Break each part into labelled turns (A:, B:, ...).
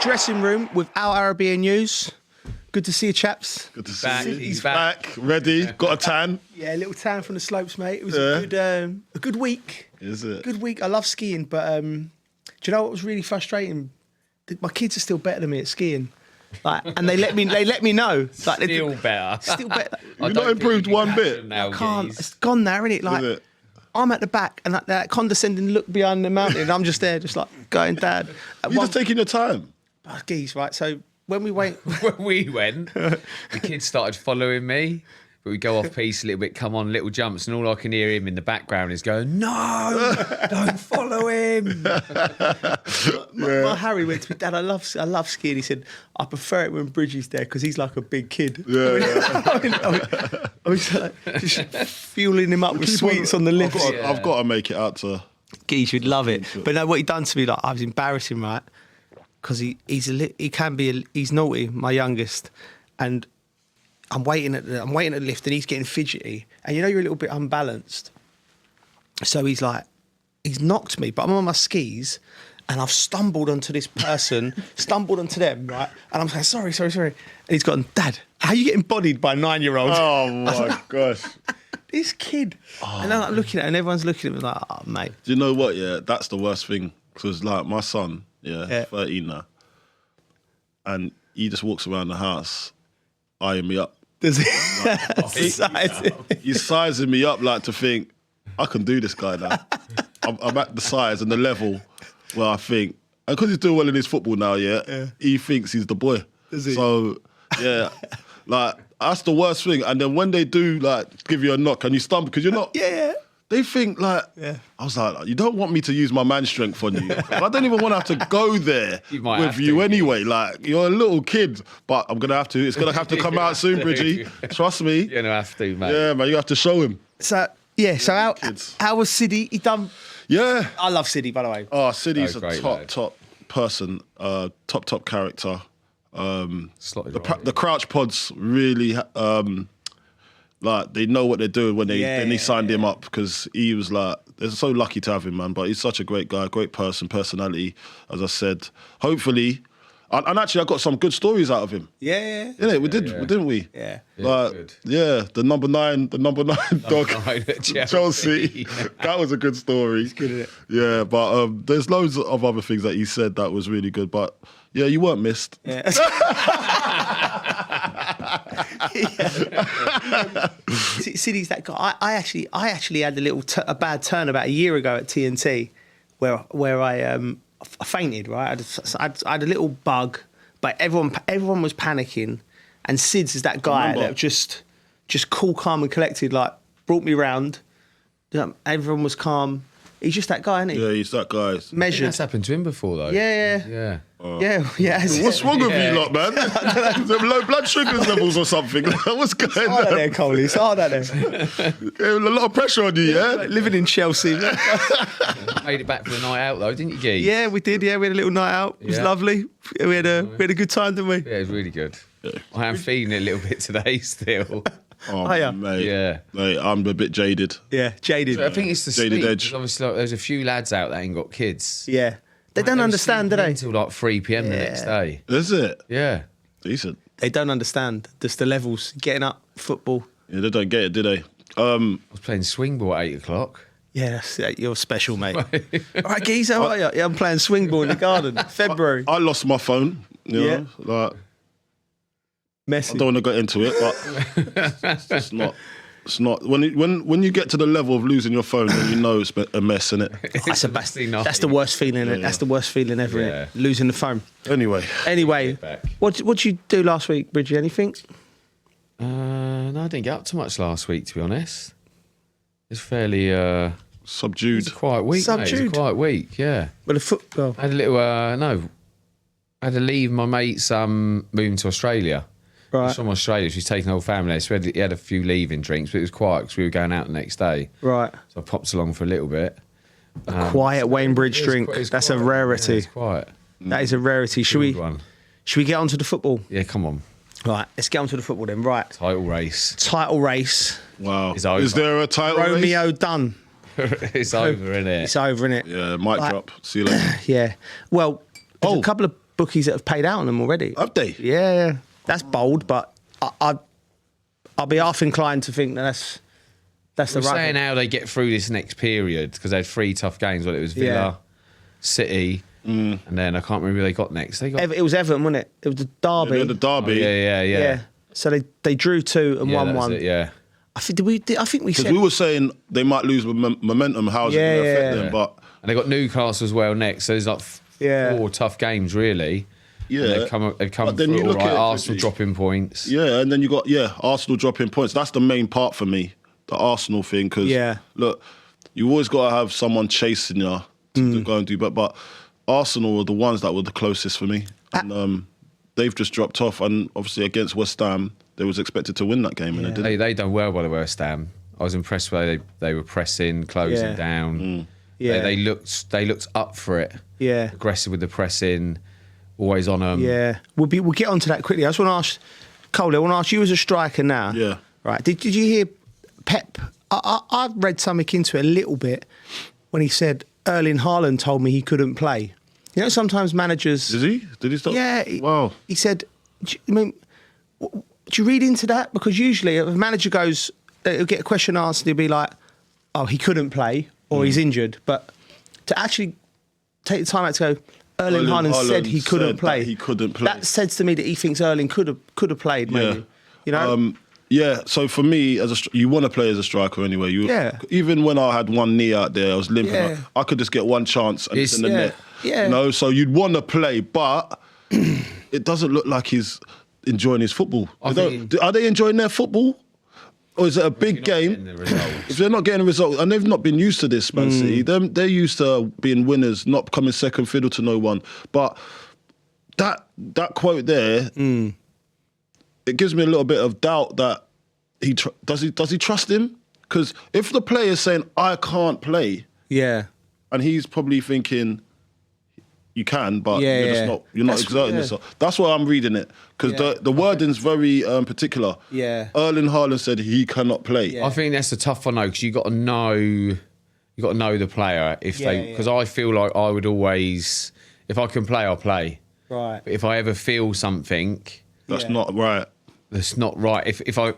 A: dressing room with our Arabiya news. Good to see you, chaps.
B: Good to see you. He's back, ready, got a tan.
A: Yeah, a little tan from the slopes, mate. It was a good week.
B: Is it?
A: Good week. I love skiing, but do you know what was really frustrating? My kids are still better than me at skiing. Like, and they let me know. Like,
C: Still better.
A: Still better.
B: You've not improved one bit.
A: I can't. It's gone now, isn't it? Like, I'm at the back, and that condescending look behind the mountain, and I'm just there, just like going, Dad.
B: You're just taking your time.
A: Oh, geez, right? So when we went,
C: the kids started following me. But we go off piece a little bit, come on, little jumps, and all I can hear him in the background is going, "No, don't follow him."
A: My Harry went to me, Dad, I love skiing. He said, I prefer it when Bridgie's there because he's like a big kid. I was like, just fueling him up with sweets on the lift.
B: I've got to make it out to.
A: Geez, you'd love it. But no, what he done to me, like I was embarrassing, right? Because he's naughty, my youngest, and I'm waiting at the lift and he's getting fidgety. And you know you're a little bit unbalanced. So he's knocked me, but I'm on my skis and I've stumbled onto this person, stumbled onto them, right? And I'm saying, sorry. And he's gone, Dad, how are you getting bodied by a 9-year-old?
B: Oh my gosh.
A: This kid. And I'm looking at it and everyone's looking at me like, oh, mate.
B: Do you know what? Yeah, that's the worst thing. Because like my son, 13 now, and he just walks around the house eyeing me up.
A: Does he?
B: He's sizing me up like to think, I can do this guy now. I'm at the size and the level where I think, and because he's doing well in his football now, he thinks he's the boy.
A: Does he?
B: So, yeah, like, that's the worst thing. And then when they do, like, give you a knock and you stumble, because you're not...
A: Yeah.
B: They think, like, I was like, you don't want me to use my man strength on you. I don't even want to have to go there with you anyway. Like, you're a little kid, but I'm going to have to. It's going to have to come out soon, Bridgie. Trust me.
C: You're going to have to, mate.
B: Yeah, man, you have to show him.
A: So how was Siddy? He done...
B: Yeah.
A: I love Siddy, by the way.
B: Oh, Siddy's
C: a
B: top person, top character.
C: The
B: The Crouch Pods really... like, they know what they're doing when they signed him up, because he was like, they're so lucky to have him, man. But he's such a great guy, great personality, as I said. Hopefully, and actually I got some good stories out of him.
A: Yeah.
B: Didn't we?
A: Yeah.
B: Like, the number nine dog, Chelsea. That was a good story.
A: He's good at it.
B: Yeah, but there's loads of other things that he said that was really good. But yeah, you weren't missed.
A: Yeah. Siddy's that guy. I actually had a bad turn about a year ago at TNT, where I fainted. Right, I had a little bug, but everyone was panicking, and Sid's is that guy that just cool, calm, and collected. Like, brought me round. Everyone was calm. He's just that guy, isn't he?
B: Yeah, he's that guy.
A: Measured.
C: That's happened to him before, though.
A: Yeah.
B: Yeah. What's wrong with you lot, man? Low blood sugar levels or something? What's going on?
A: It's hard out there, Coley. It's hard out there.
B: A lot of pressure on you, yeah?
A: Like living in Chelsea.
C: Made it back for the night out, though, didn't you, Gee?
A: Yeah, we did. Yeah, we had a little night out. It was lovely. We had a good time, didn't we?
C: Yeah, it was really good. I am feeling it a little bit today still.
B: Oh,
A: yeah.
B: mate.
C: Yeah.
B: Mate, I'm a bit jaded.
A: Yeah, jaded.
C: So I think it's the
B: Jaded
C: sleep.
B: edge.
C: Obviously, like, there's a few lads out there ain't got kids.
A: Yeah. They don't understand, do they?
C: Until like 3 p.m. the next day.
B: Is it?
C: Yeah.
B: Decent.
A: They don't understand just the levels. Getting up, football.
B: Yeah, they don't get it, do they?
C: I was playing swing ball at 8 o'clock.
A: Yeah, you're special, mate. All right, Geese, how are you? Yeah, I'm playing swing ball in the garden. February.
B: I lost my phone. You know, like,
A: Messy.
B: I don't want to get into it, but it's not. It's not when you get to the level of losing your phone, then you know it's a mess, innit?
A: That's the worst feeling.
B: Yeah.
A: That's the worst feeling ever.
C: Yeah.
A: Losing the phone.
B: Anyway,
A: what'd you do last week, Bridgie? Anything?
C: No, I didn't get up too much last week, to be honest. It's fairly
B: subdued.
C: It's a quiet week. Mate. It's a quiet week. Yeah.
A: Well, the football.
C: I had a little I had to leave my mate's moving to Australia.
A: Right.
C: She's from Australia. She's taking the whole family there. So he had a few leaving drinks, but it was quiet because we were going out the next day.
A: Right.
C: So I popped along for a little bit.
A: A quiet Wayne Bridge drink. That's quiet. A rarity.
C: Yeah, it's quiet.
A: That is a rarity. Should we get on to the football?
C: Yeah, come on.
A: Right, let's get on to the football then. Right.
C: Title race.
B: Wow.
C: It's over.
B: Is there a title
A: Romeo
B: race?
A: done.
C: It's over, innit?
A: It's over, innit?
B: Yeah, mic drop. See you later.
A: Yeah. Well, there's a couple of bookies that have paid out on them already.
B: Have they?
A: Yeah. That's bold, but I'll be half inclined to think that's the
C: We're
A: right
C: saying
A: thing.
C: how they get through this next period because they had 3 tough games. Well, it was Villa, City, and then I can't remember who they got next. They got
A: It was Everton, wasn't it? It was the derby.
B: Yeah, the derby.
C: yeah.
A: So they drew 2 and won
C: that was
A: 1.
C: it, yeah.
A: I think we
B: Because
A: said
B: we were saying they might lose momentum. How's it going to affect them? But
C: And they got Newcastle as well next. So there's like 4 tough games really.
B: yeah,
C: And they've come
B: But then
C: through
B: you
C: all
B: look
C: right.
B: at it,
C: Arsenal
B: Richie.
C: dropping points.
B: yeah, and then you got Arsenal dropping points. That's the main part for me, the Arsenal thing. Because look, you always got to have someone chasing you to go and do. But Arsenal were the ones that were the closest for me, and they've just dropped off. And obviously against West Ham, they was expected to win that game, and they didn't.
C: They done well by the West Ham. I was impressed by they were pressing, closing down.
A: Yeah.
C: They looked up for it.
A: Yeah.
C: Aggressive with the pressing, always on them.
A: Yeah, we'll get onto that quickly. I just want to ask, Cole, I want to ask you as a striker now.
B: Yeah.
A: Right. Did you hear Pep? I read something into it a little bit when he said Erling Haaland told me he couldn't play. You know, sometimes managers.
B: Did he stop?
A: Yeah.
B: Wow.
A: He said, do you read into that? Because usually if a manager goes, he'll get a question asked and he'll be like, oh, he couldn't play or he's injured. But to actually take the time out to go, Erling Haaland said he couldn't play.
B: He couldn't play.
A: That says to me that he thinks Erling could have played, maybe. You know?
B: Yeah, so for me, you want to play as a striker anyway. Even when I had one knee out there, I was limping.
A: Yeah.
B: I could just get one chance and it's in the net.
A: Yeah.
B: You know, so you'd want to play, but it doesn't look like he's enjoying his football. Are they enjoying their football? Or is it a big game? If they're not getting the result, and they've not been used to this, Man City, they're used to being winners, not coming second fiddle to no one. But that quote there, it gives me a little bit of doubt that does he trust him? Because if the player's saying I can't play, and he's probably thinking you can, but you're not exerting yourself. That's why I'm reading it, because the wording's very particular. Erling Haaland said he cannot play.
C: I think that's a tough one though, because you got to know the player because I feel like I would always, if I can play, I'll play.
A: Right.
C: But if I ever feel something
B: That's not right.
C: that's not right, if I'm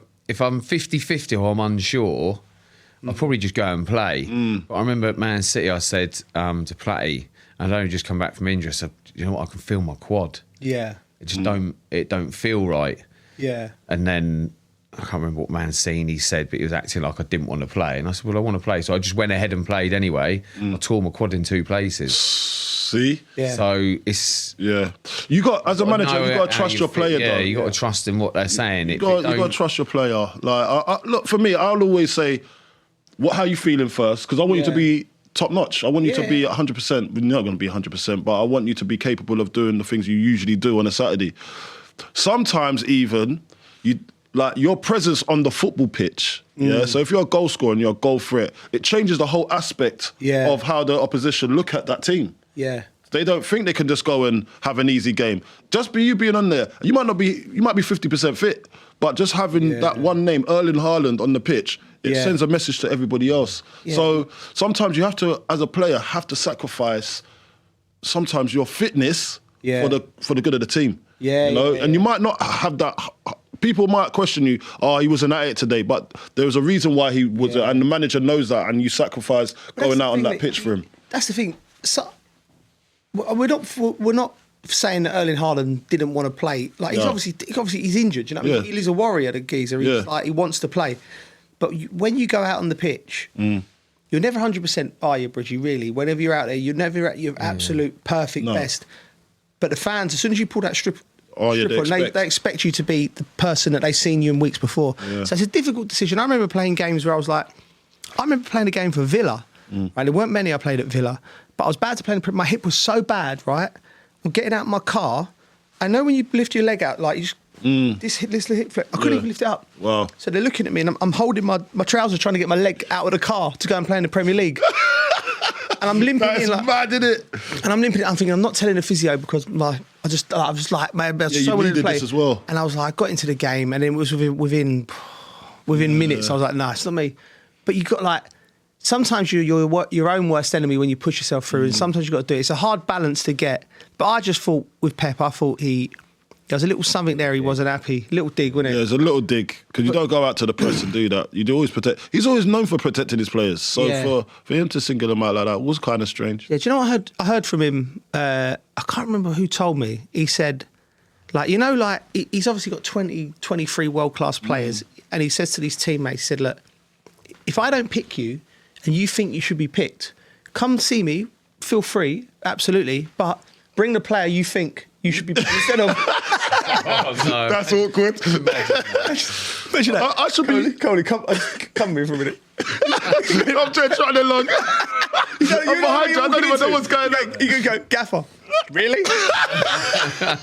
C: 50-50 or I'm unsure, I'll probably just go and play. But I remember at Man City, I said to play, and I'd only just come back from injury. I said, you know what, I can feel my quad.
A: Yeah.
C: It just don't feel right.
A: Yeah.
C: And then I can't remember what Mancini said, but he was acting like I didn't want to play. And I said, well, I want to play. So I just went ahead and played anyway. I tore my quad in 2 places.
B: See?
A: Yeah.
C: So it's...
B: Yeah. You got, as a manager, you got to trust your player, though.
C: Yeah, you got to trust in what they're saying.
B: You got to trust your player. Like, look, for me, I'll always say, how you feeling first? Because I want you to be top notch. I want you to be 100%. We're not going to be 100%, but I want you to be capable of doing the things you usually do on a Saturday. Sometimes even, your presence on the football pitch. Yeah. So if you're a goal scorer and you're a goal threat, it changes the whole aspect of how the opposition look at that team.
A: Yeah.
B: They don't think they can just go and have an easy game. Just you being on there, you might be 50% fit, but just having that one name, Erling Haaland, on the pitch, it sends a message to everybody else. Yeah. So sometimes you have to, as a player, sacrifice sometimes your fitness for the good of the team. Yeah, you know, and you might not have that. People might question you. Oh, he wasn't at it today, but there was a reason why he was, and the manager knows that, and you sacrifice going out on that pitch for him.
A: That's the thing. So, we're not saying that Erling Haaland didn't want to play. Like he's obviously he's injured. You know, he's a warrior, the geezer. He's like he wants to play, but when you go out on the pitch, you're never 100%. Are you, Bridgie? Really? Whenever you're out there, you're never at your absolute perfect best. But the fans, as soon as you pull that strip they expect you to be the person that they've seen you in weeks before. Yeah. So it's a difficult decision. I remember playing games where I remember playing a game for Villa. Right? There weren't many I played at Villa, but I was bad to play. My hip was so bad, right? I'm getting out of my car. I know when you lift your leg out, like you just, this hip flip, I couldn't even lift it up.
B: Wow.
A: So they're looking at me and I'm holding my trousers trying to get my leg out of the car to go and play in the Premier League. And I'm limping
B: That's
A: in,
B: mad, isn't it?
A: And I'm limping. I'm thinking I'm not telling the physio because I was like, man, I was so willing to play.
B: This as well.
A: And I was like, I got into the game, and then it was within minutes. I was like, nah, it's not me. But you got sometimes you're your own worst enemy when you push yourself through, and sometimes you've got to do it. It's a hard balance to get. But I just thought with Pep, I thought there was a little something there. He wasn't happy. Little dig, wasn't it?
B: Yeah, there's a little dig because you don't go out to the press and do that. You do always protect. He's always known for protecting his players. So for him to single them out like that was kind of strange.
A: Yeah, do you know what I heard from him? I can't remember who told me. He said, like, you know, like he's obviously got 23 world-class players, and he says to these teammates, he said, look, if I don't pick you and you think you should be picked, come see me, feel free, absolutely, but bring the player you think you should be picked instead of...
C: Oh, no.
B: That's awkward.
A: Imagine that.
B: I should be...
A: Cody, come here for a minute.
B: I'm trying to log. I'm behind you. I don't even know what's going on.
A: You can go, Gaffer. Really? But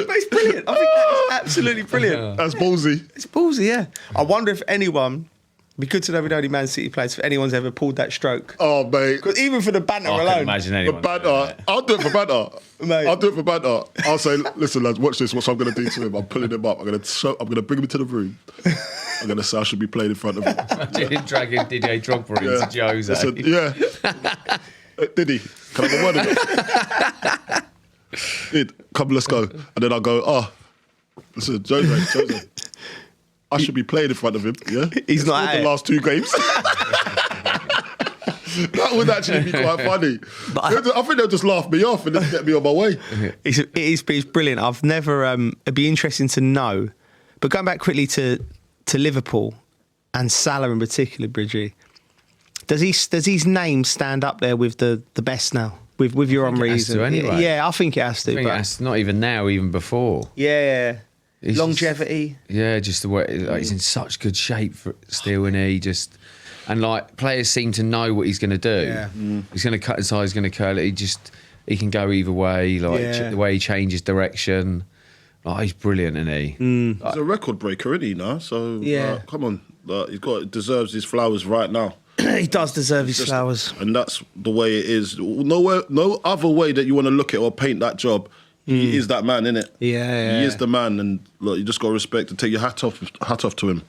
A: it's brilliant. I think that is absolutely brilliant.
B: That's ballsy.
A: It's ballsy, yeah. I wonder if anyone... It'd be good to know we know any Man City players if anyone's ever pulled that stroke.
B: Oh, mate.
A: Because even for the banter
C: I
A: alone.
C: can't imagine
B: For
C: anyone.
B: banter. I'll do it for banter.
A: Mate.
B: I'll do it for banter. I'll say, listen, lads, watch this. What I'm going to do to him? I'm pulling him up. I'm going to bring him into the room. I'm going to say I should be playing in front of him.
C: Dragging Didier Drogba into Jose.
B: Listen, did he? Can I have a word of it? Did. Come, let's go. And then I'll go, listen, Jose. I should be playing in front of him, yeah?
A: He's not
B: scored the last 2 games. That would actually be quite funny. But I think they'll just laugh me off and then get me on my way.
A: It's brilliant. I've never... it'd be interesting to know. But going back quickly to Liverpool and Salah in particular, Bridgie, does his name stand up there with the best now? With your own reason?
C: Anyway.
A: Yeah, I think it has to.
C: I think it's not even now, even before.
A: Yeah.
C: It's
A: longevity.
C: Just the way he's in such good shape still, and and like players seem to know what he's going to do.
A: Yeah.
C: He's going to cut inside, he's going to curl it. He can go either way. Like the way he changes direction. Like he's brilliant, isn't he?
B: He's a record breaker, isn't he? Now, so come on, deserves his flowers right now.
A: He does deserve his flowers,
B: and that's the way it is. No other way that you want to look at or paint that job. He is that man, innit?
A: Yeah.
B: He is the man, and look, you just got to respect and take your hat off to him.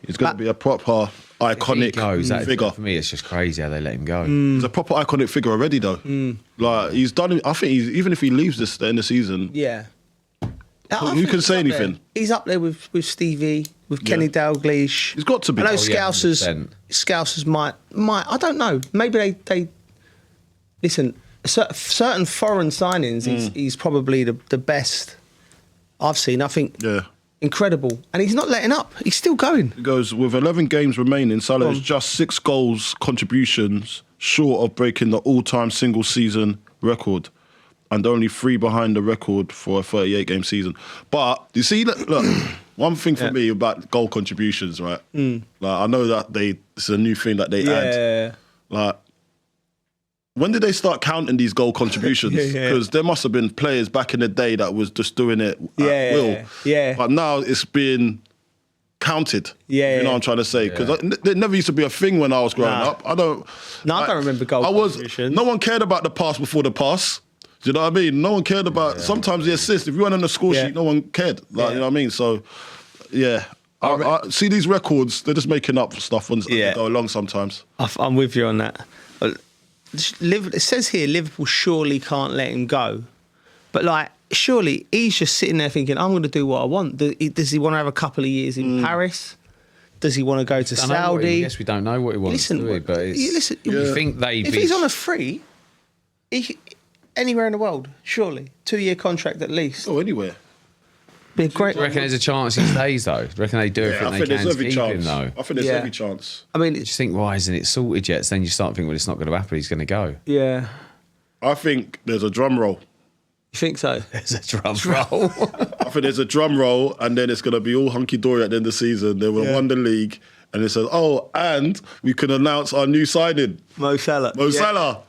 B: He's going to be a proper iconic figure.
C: For me, it's just crazy how they let him go.
B: He's a proper iconic figure already, though. Like he's done. I think even if he leaves this in the season,
A: who
B: can say anything?
A: There. He's up there with Stevie, with Kenny Dalglish.
B: He's got to be.
A: I know Scousers might. I don't know. Maybe they listen. Certain foreign signings, he's probably the best I've seen. I think incredible. And he's not letting up. He's still going.
B: He goes, with 11 games remaining, Salah is just 6 goals contributions short of breaking the all-time single season record and only 3 behind the record for a 38-game season. But, you see, look one thing for me about goal contributions, right? Like, I know that it's a new thing that they add. Like, when did they start counting these goal contributions? Because there must have been players back in the day that was just doing it at will. But now it's being counted. You know what I'm trying to say? Because it never used to be a thing when I was growing up. I don't
A: remember goal contributions.
B: No one cared about the pass before the pass. Do you know what I mean? No one cared about sometimes the assist. If you weren't on the score sheet, no one cared. Like, you know what I mean? So, I see these records, they're just making up stuff as they go along sometimes.
A: I'm with you on that. It says here Liverpool surely can't let him go. But, like, surely he's just sitting there thinking, I'm going to do what I want. Does he want to have a couple of years in Paris? Does he want to go to Saudi?
C: Yes, we don't know what he wants to do, but
A: you
C: think
A: if he's on a free, anywhere in the world, surely. 2-year contract at least.
B: Oh, anywhere.
A: Be a great.
C: Do you reckon there's a chance he stays, though? Do you reckon they do everything they can to keep him, though?
B: I think there's every chance.
A: I mean,
C: you just think, why isn't it sorted yet? So then you start thinking, well, it's not going to happen. He's going to go.
A: Yeah.
B: I think there's a drum roll.
A: You think so?
C: There's a drum roll.
B: I think there's a drum roll, and then it's going to be all hunky-dory at the end of the season. They will won the league, and it says, and we can announce our new signing.
A: Mo Salah.
B: Salah.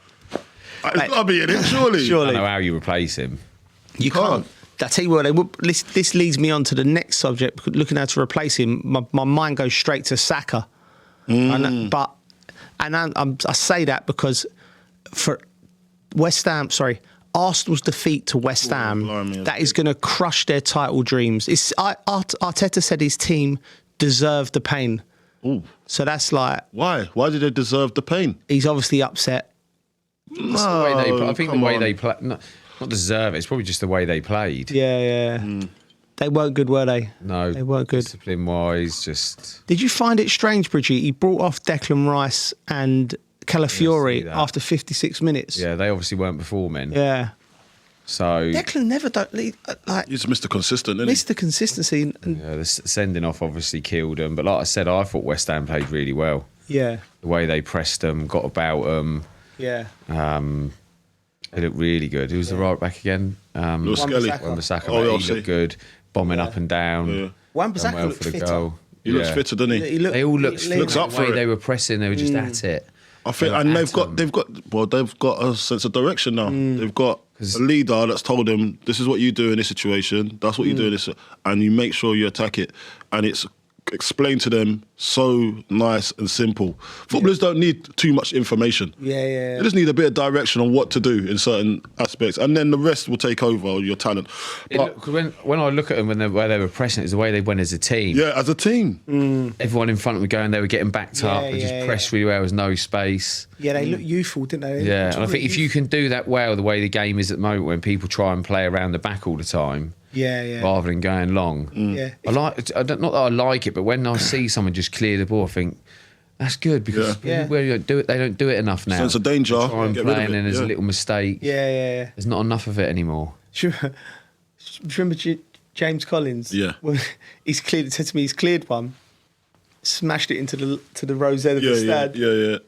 B: It's got to be in it, surely.
C: I don't know how you replace him.
A: You can't. I tell you what, this leads me on to the next subject. Looking how to replace him, my mind goes straight to Saka. I say that because for Arsenal's defeat to West Ham, that is going to crush their title dreams. Arteta said his team deserved the pain
B: Ooh.
A: So that's like,
B: Why? Why did they deserve the pain?
A: he's obviously upset.
C: It's the way they, I think the
B: come
C: way
B: on.
C: they play, not deserve it. It's probably just the way they played.
A: Yeah. They weren't good, were they?
C: No,
A: They weren't good.
C: Discipline wise, just
A: Did you find it strange, Bridgie? He brought off Declan Rice and Calafiori
C: that.
A: after 56 minutes.
C: yeah, they obviously weren't performing.
A: Yeah.
C: So
A: Declan never like
B: He's Mr. Consistent, isn't
A: missed the consistency. And,
C: yeah, the sending off obviously killed them. But like I said, I thought West Ham played really well.
A: yeah.
C: The way they pressed them, got about them.
A: Yeah.
C: They looked really good. Who was the right back again?
B: Lewis Skelly.
A: Wan-Bissaka.
C: Wan-Bissaka,
B: Oh,
C: mate,
B: yeah,
C: he looked good, bombing up and down.
B: Yeah.
C: Done
A: Wan-Bissaka
C: well
A: looked
C: for the
A: fitter.
C: goal.
B: He looks fitter, doesn't he?
C: They all looked
B: looks up
C: the
B: for
C: way
B: it.
C: they were pressing. They were just at it.
B: I think, and they've got a sense of direction now. They've got a leader that's told them, this is what you do in this situation, that's what you do in this, and you make sure you attack it. And it's explained to them so nice and simple. Footballers don't need too much information.
A: Yeah.
B: They just need a bit of direction on what to do in certain aspects, and then the rest will take over your talent. But,
C: When I look at them where they were pressing, it's the way they went as a team.
B: yeah, as a team.
C: Everyone in front of them going, they were getting backed up. They just pressed really well. There was no space.
A: Yeah, they look youthful, didn't they?
C: Yeah, and I think if you can do that well, the way the game is at the moment, when people try and play around the back all the time, rather than going long.
A: Yeah.
C: Not that I like it, but when I see someone just clear the ball, I think that's good because
A: Yeah.
C: where you don't do it, they don't do it enough now.
B: Sense of danger,
C: They try and
B: get rid
C: play,
B: of
C: and
B: it,
C: then there's a
B: yeah.
C: little mistake.
A: Yeah.
C: There's not enough of it anymore.
A: Do you remember James Collins?
B: Yeah.
A: When he's cleared. It said to me, he's cleared one, smashed it into the rosette of the stand.
B: Yeah.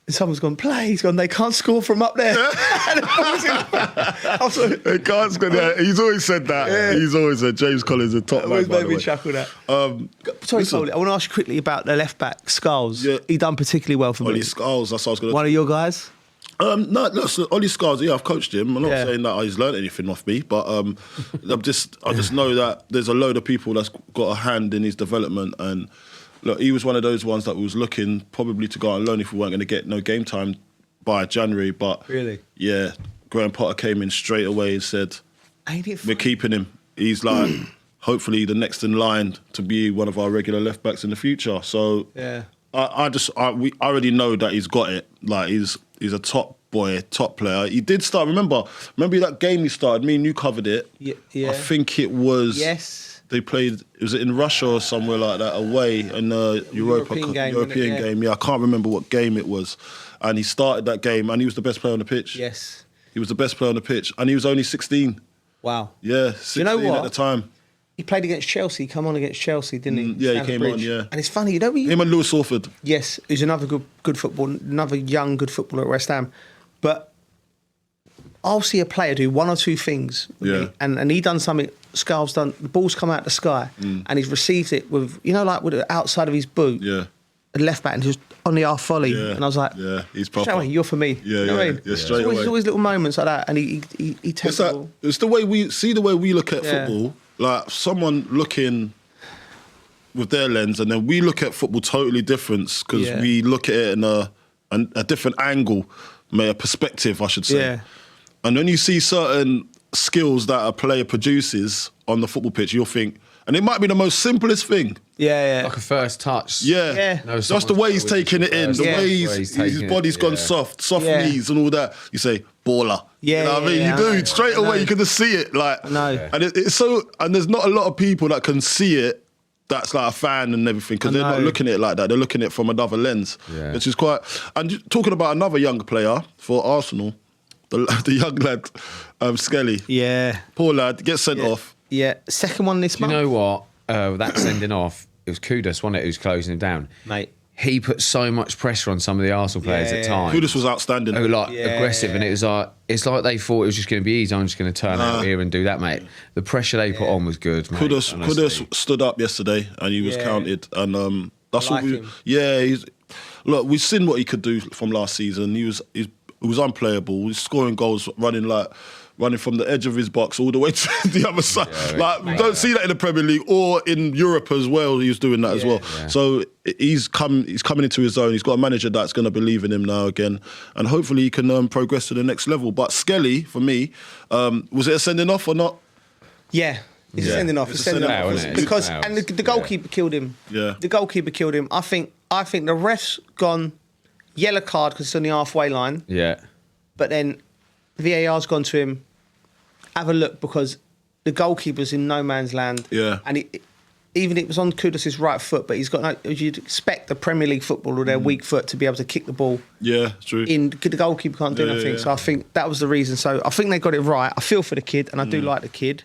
A: And someone's gone, play. He's gone, they can't score from up there. And I was like,
B: They can't score. Yeah, he's always said that.
A: Yeah.
B: He's always said James Collins a top
A: it
B: man.
A: always
B: by
A: made
B: the
A: me
B: way.
A: chuckle that.
B: listen.
A: Sorry, Foley, I want to ask you quickly about the left back, Skulls.
B: Yeah.
A: He done particularly well for me.
B: Ollie Skulls, that's what I was going to.
A: One of your guys?
B: No, look, so Ollie Skulls, yeah, I've coached him. I'm not
A: Yeah.
B: saying that he's learned anything off me, but I just know that there's a load of people that's got a hand in his development. And look, he was one of those ones that was looking probably to go out on loan if we weren't going to get no game time by January. But
A: Really?
B: yeah, Graham Potter came in straight away and said,
A: Ain't it
B: we're
A: fun?
B: keeping him. He's like, hopefully the next in line to be one of our regular left backs in the future. So
A: Yeah.
B: I already know that he's got it. Like he's a top boy, top player. He did start. Remember that game he started. Me and you covered it.
A: Yeah.
B: I think it was.
A: Yes.
B: They played. Was it in Russia or somewhere like that? Away in the
A: European game,
B: European
A: innit? Yeah.
B: game. Yeah, I can't remember what game it was. And he started that game, and he was the best player on the pitch.
A: Yes.
B: He was the best player on the pitch, and he was only 16.
A: Wow.
B: Yeah, 16
A: know what?
B: at the time.
A: He played against Chelsea. Come on against Chelsea, didn't he?
B: Yeah, he
A: Stamford
B: came on,
A: Bridge.
B: yeah.
A: And it's funny, you know,
B: Him and Lewis Orford.
A: yes, who's another another young good footballer at West Ham. But I'll see a player do one or two things, with
B: Yeah.
A: me, and he done something. Scarves done. The ball's come out the sky, and he's received it with like with the outside of his boot,
B: Yeah.
A: a left back, and just on the half volley.
B: Yeah.
A: And I was like,
B: Yeah, he's
A: straight
B: proper.
A: away, you're for me.
B: Yeah,
A: You know what I
B: yeah,
A: mean?
B: yeah,
A: It's
B: straight
A: always,
B: away.
A: There's always little moments like that, and he takes
B: It's
A: the
B: that.
A: ball.
B: It's the way we look at
A: Yeah.
B: football. Like someone looking with their lens, and then we look at football totally different because
A: Yeah.
B: we look at it in a different angle, a perspective, I should say.
A: Yeah.
B: And when you see certain skills that a player produces on the football pitch, you'll think, and it might be the most simplest thing.
A: Yeah,
C: Like a first touch.
B: Yeah,
A: Yeah.
C: No,
B: just the way he's taking it in, the
A: Yeah.
B: way
C: He's taking
B: his
C: it,
B: body's gone
C: yeah.
B: soft
A: Yeah.
B: knees and all that. You say baller.
A: Yeah,
B: you know what I mean.
A: yeah,
B: You
A: I
B: do
A: know.
B: straight
A: I know.
B: away. You can just see it, like.
A: I know.
B: And it's so, and there's not a lot of people that can see it. That's like a fan and everything because
A: I
B: they're not
A: know.
B: looking at it like that. They're looking at it from another lens,
C: Yeah.
B: which is quite. And talking about another young player for Arsenal, the young lad, Skelly.
A: yeah,
B: Poor lad gets sent off.
A: yeah. Second one this
C: Do you
A: month,
C: know what? That sending off, it was Kudus, wasn't it, who's closing him down?
A: mate.
C: He put so much pressure on some of the Arsenal players
A: Yeah.
C: at times.
B: Kudus was outstanding.
C: Who were like
A: Yeah.
C: aggressive, and it's like they thought it was just going to be easy. I'm just going to turn out here and do that, mate. The pressure they put on was good, mate. honestly.
B: Kudus stood up yesterday and he was
A: Yeah.
B: counted. And that's
A: I
B: what
A: like
B: we.
A: him.
B: Yeah, look, we've seen what he could do from last season. He was unplayable. He's scoring goals, running from the edge of his box all the way to the other side.
C: Yeah,
B: we don't see that in the Premier League or in Europe as well. He was doing that as well.
C: Yeah.
B: So he's coming into his own. He's got a manager that's going to believe in him now again, and hopefully he can progress to the next level. But Skelly, for me, was it a sending off or not?
A: Yeah, It's a sending off. It's a sending off.
C: isn't it?
A: Because
C: It's
A: and the goalkeeper killed him.
B: Yeah.
A: The goalkeeper killed him. I think the ref's gone yellow card because it's on the halfway line.
C: Yeah.
A: But then VAR's gone to him. Have a look because the goalkeeper's in no man's land.
B: Yeah.
A: And even it was on Kudus' right foot, but he's got no. You'd expect the Premier League footballer with their weak foot to be able to kick the ball.
B: Yeah, true.
A: The goalkeeper can't do nothing. So I think that was the reason. So I think they got it right. I feel for the kid, and I do like the kid.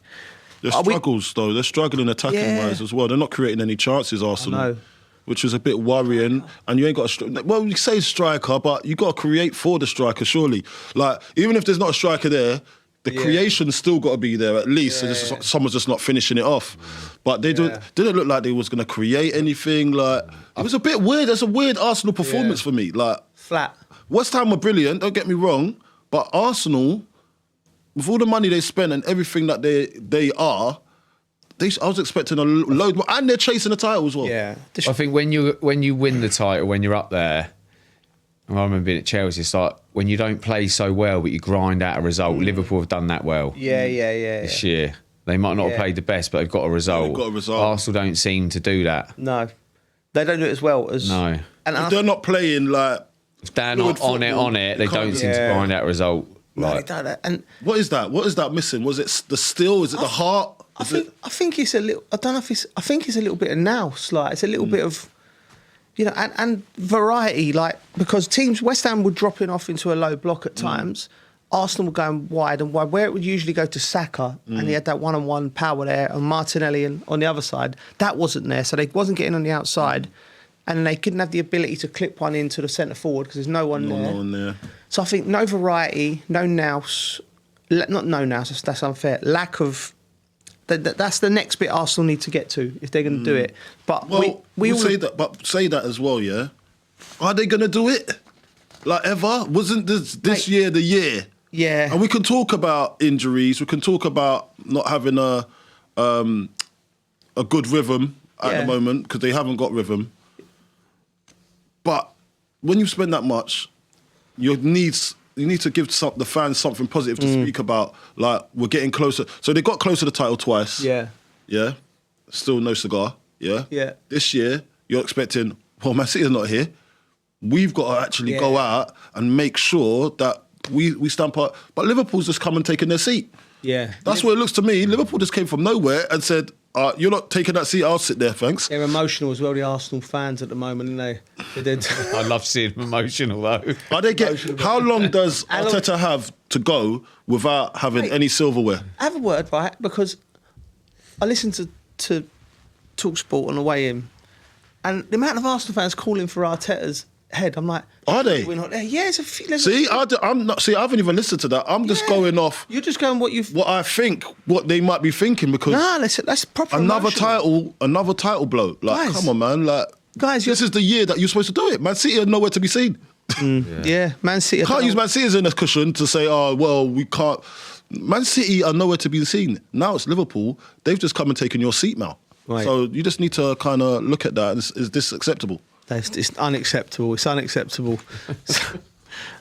B: There's struggles though. They're struggling attacking wise as well. They're not creating any chances, Arsenal, which is a bit worrying. And you ain't got well, you say striker, but you got to create for the striker. Surely, like even if there's not a striker there, the creation's still got to be there at least. So someone's just not finishing it off. But they didn't look like they was going to create anything. Like it was a bit weird. There's a weird Arsenal performance for me. Like
A: flat.
B: West Ham were brilliant. Don't get me wrong, but Arsenal, with all the money they spend and everything that they are, I was expecting a load more, and they're chasing the title as well.
A: Yeah,
C: I think when you win the title, when you're up there, and I remember being at Chelsea, it's like when you don't play so well, but you grind out a result. Liverpool have done that well. This year. They might not have played the best, but they've got a result.
B: They've got a result.
C: Arsenal don't seem to do that.
A: No, they don't do it as well as
C: No.
A: And
B: If they're not playing like.
C: If they're not on it, they don't seem to grind out a result.
A: No,
C: Like,
A: they don't. And
B: What is that? What is that missing? Was it the still? Is it the heart?
A: I think it's a little. I don't know if it's. I think it's a little bit of nous. Like it's a little bit of, and variety. Like because teams, West Ham were dropping off into a low block at times. Arsenal were going wide and wide, where it would usually go to Saka, and he had that one-on-one power there, and Martinelli on the other side. That wasn't there, so they wasn't getting on the outside, and they couldn't have the ability to clip one into the centre forward because there's no one there.
B: No one there.
A: So I think no variety, no nous, not no nous. That's unfair. Lack of. That's the next bit Arsenal need to get to if they're going to do it. But we all
B: say that. But say that as well. Yeah, are they going to do it? Like ever? Wasn't this year the year?
A: Yeah.
B: And we can talk about injuries. We can talk about not having a good rhythm at the moment because they haven't got rhythm. But when you spend that much, you need to give the fans something positive to speak about. Like we're getting closer. So they got close to the title twice.
A: Yeah.
B: Yeah. Still no cigar. Yeah.
A: Yeah.
B: This year you're expecting. Well, Man City's not here. We've got to actually go out and make sure that we stamp out. But Liverpool's just come and taken their seat.
A: Yeah.
B: That's what it looks to me. Liverpool just came from nowhere and said, you're not taking that seat, I'll sit there, thanks.
A: They're emotional as well, the Arsenal fans at the moment, aren't they? They did.
C: I love seeing them emotional though.
B: How long does Arteta have to go without having any silverware?
A: I have a word, right? Because I listened to TalkSport on the way in, and the amount of Arsenal fans calling for Arteta's head, I'm like,
B: are they?
A: We're not there. Yeah, it's a few.
B: See, I'm not. See, I haven't even listened to that. I'm just going off.
A: You're just going what
B: I think, what they might be thinking because.
A: Nah, that's proper.
B: Another title blow. Like,
A: Guys,
B: come on, man. Like,
A: guys,
B: this is the year that you're supposed to do it. Man City are nowhere to be seen.
A: Yeah, Man City.
B: You can't use Man City as a cushion to say, we can't. Man City are nowhere to be seen. Now it's Liverpool. They've just come and taken your seat now.
A: Right.
B: So you just need to kind of look at that. Is this acceptable?
A: It's unacceptable. It's unacceptable.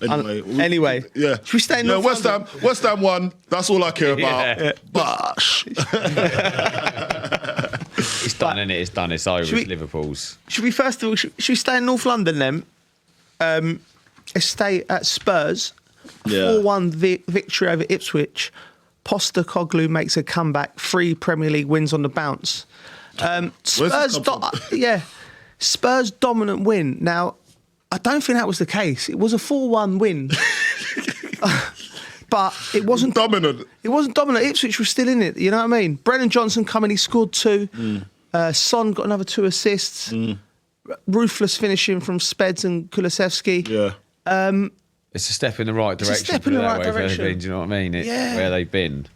B: Anyway, yeah.
A: Should we stay in North London?
B: West Ham won. That's all I care about.
C: Yeah.
B: Bosh.
C: It's done, innit? It's done. It's over. It's Liverpool's.
A: Should we first of all should we stay in North London then? Let's stay at Spurs. 4-1 victory over Ipswich. Postecoglou makes a comeback. 3 Premier League wins on the bounce. Spurs dominant win. Now, I don't think that was the case. It was a 4-1 win. But it wasn't
B: dominant.
A: It wasn't dominant. Ipswich was still in it. You know what I mean? Brennan Johnson come in, he scored 2. Son got another 2 assists. Ruthless finishing from Speds and Kulusevski.
B: Yeah.
C: It's a step in the right direction.
A: It's a step in the right direction.
C: Do you know what I mean? Where they've been.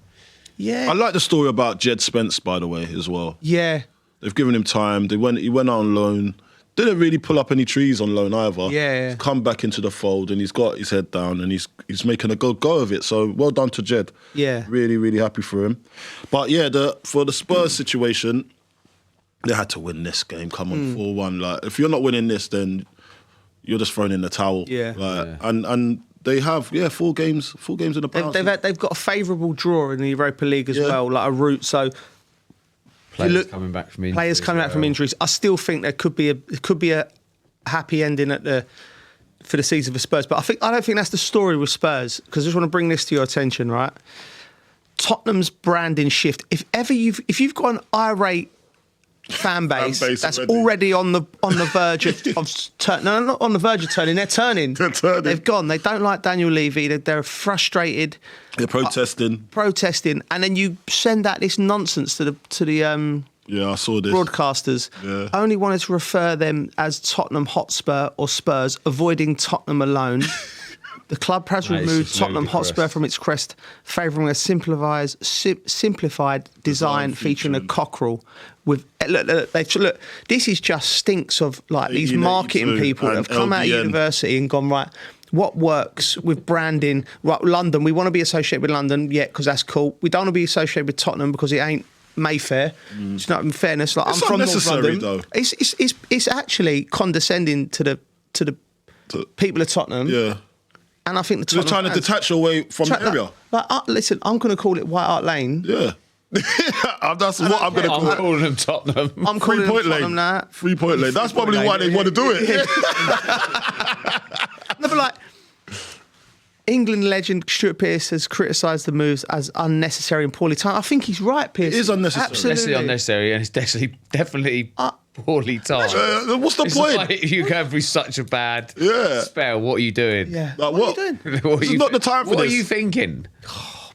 A: Yeah.
B: I like the story about Jed Spence, by the way, as well.
A: Yeah.
B: They've given him time. He went out on loan. Didn't really pull up any trees on loan either.
A: Yeah.
B: He's come back into the fold and he's got his head down and he's making a good go of it. So well done to Jed.
A: Yeah.
B: Really, really happy for him. But yeah, for the Spurs situation, they had to win this game. Come on, 4-1. Like, if you're not winning this, then you're just throwing in the towel.
A: Yeah.
B: And they have 4 games in the past.
A: They've got a favourable draw in the Europa League as well, like a route. So
C: Players coming back from injuries.
A: Players coming back from injuries. I still think there could be a happy ending for the season for Spurs, but I don't think that's the story with Spurs, because I just want to bring this to your attention, right? Tottenham's branding shift. If you've got an irate fan base that's already on the verge of not on the verge of turning. They're turning. They've gone. They don't like Daniel Levy. They're frustrated.
B: They're protesting, and then you send out this nonsense to the I saw this.
A: Broadcasters.
B: Yeah.
A: Only wanted to refer them as Tottenham Hotspur or Spurs, avoiding Tottenham alone. The club has removed Tottenham Hotspur from its crest, favouring a simplified design featuring a cockerel. With look, this is just stinks of like these marketing people that have come out of university and gone, right, what works with branding? Right, London, we want to be associated with London, because that's cool. We don't want to be associated with Tottenham because it ain't Mayfair. It's not in fairness. Like,
B: it's
A: I'm from North London.
B: Though.
A: It's actually condescending to the people of Tottenham.
B: Yeah.
A: And I think the
B: Tottenham trying to detach away from the area.
A: Listen, I'm going to call it White Hart Lane.
B: Yeah. That's what I'm going to call it.
C: I'm calling them Tottenham.
A: I'm calling them Tottenham now.
B: 3 Point Lane. That's probably why they want to do it.
A: No, but like, England legend Stuart Pearce has criticised the moves as unnecessary and poorly timed. I think he's right, Pearce.
B: It is unnecessary.
A: Absolutely
C: Unnecessary, and it's definitely poorly timed.
B: What's the point?
C: Like, you're going through such a bad spell. What are you doing?
A: Yeah.
B: Like,
A: what are you doing?
B: This is not the time for this.
C: What are you thinking?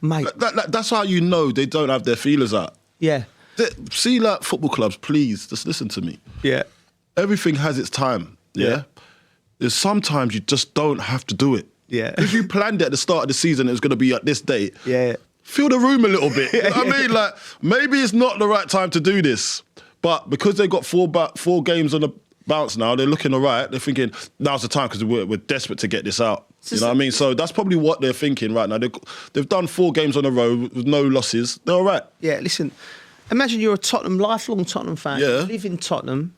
A: Mate.
B: That's how you know they don't have their feelers out.
A: Yeah.
B: See, like, football clubs, please, just listen to me.
A: Yeah.
B: Everything has its time, yeah? There's sometimes you just don't have to do it.
A: Yeah.
B: If you planned it at the start of the season, it was going to be at this date.
A: Yeah.
B: Fill the room a little bit. You know what I mean? Like, maybe it's not the right time to do this, but because they've got four games on the bounce now, they're looking all right. They're thinking, now's the time because we're desperate to get this out. You know what I mean? So that's probably what they're thinking right now. They've done 4 games on a row with no losses. They're all right.
A: Yeah, listen, imagine you're a lifelong Tottenham fan.
B: Yeah.
A: You live in Tottenham,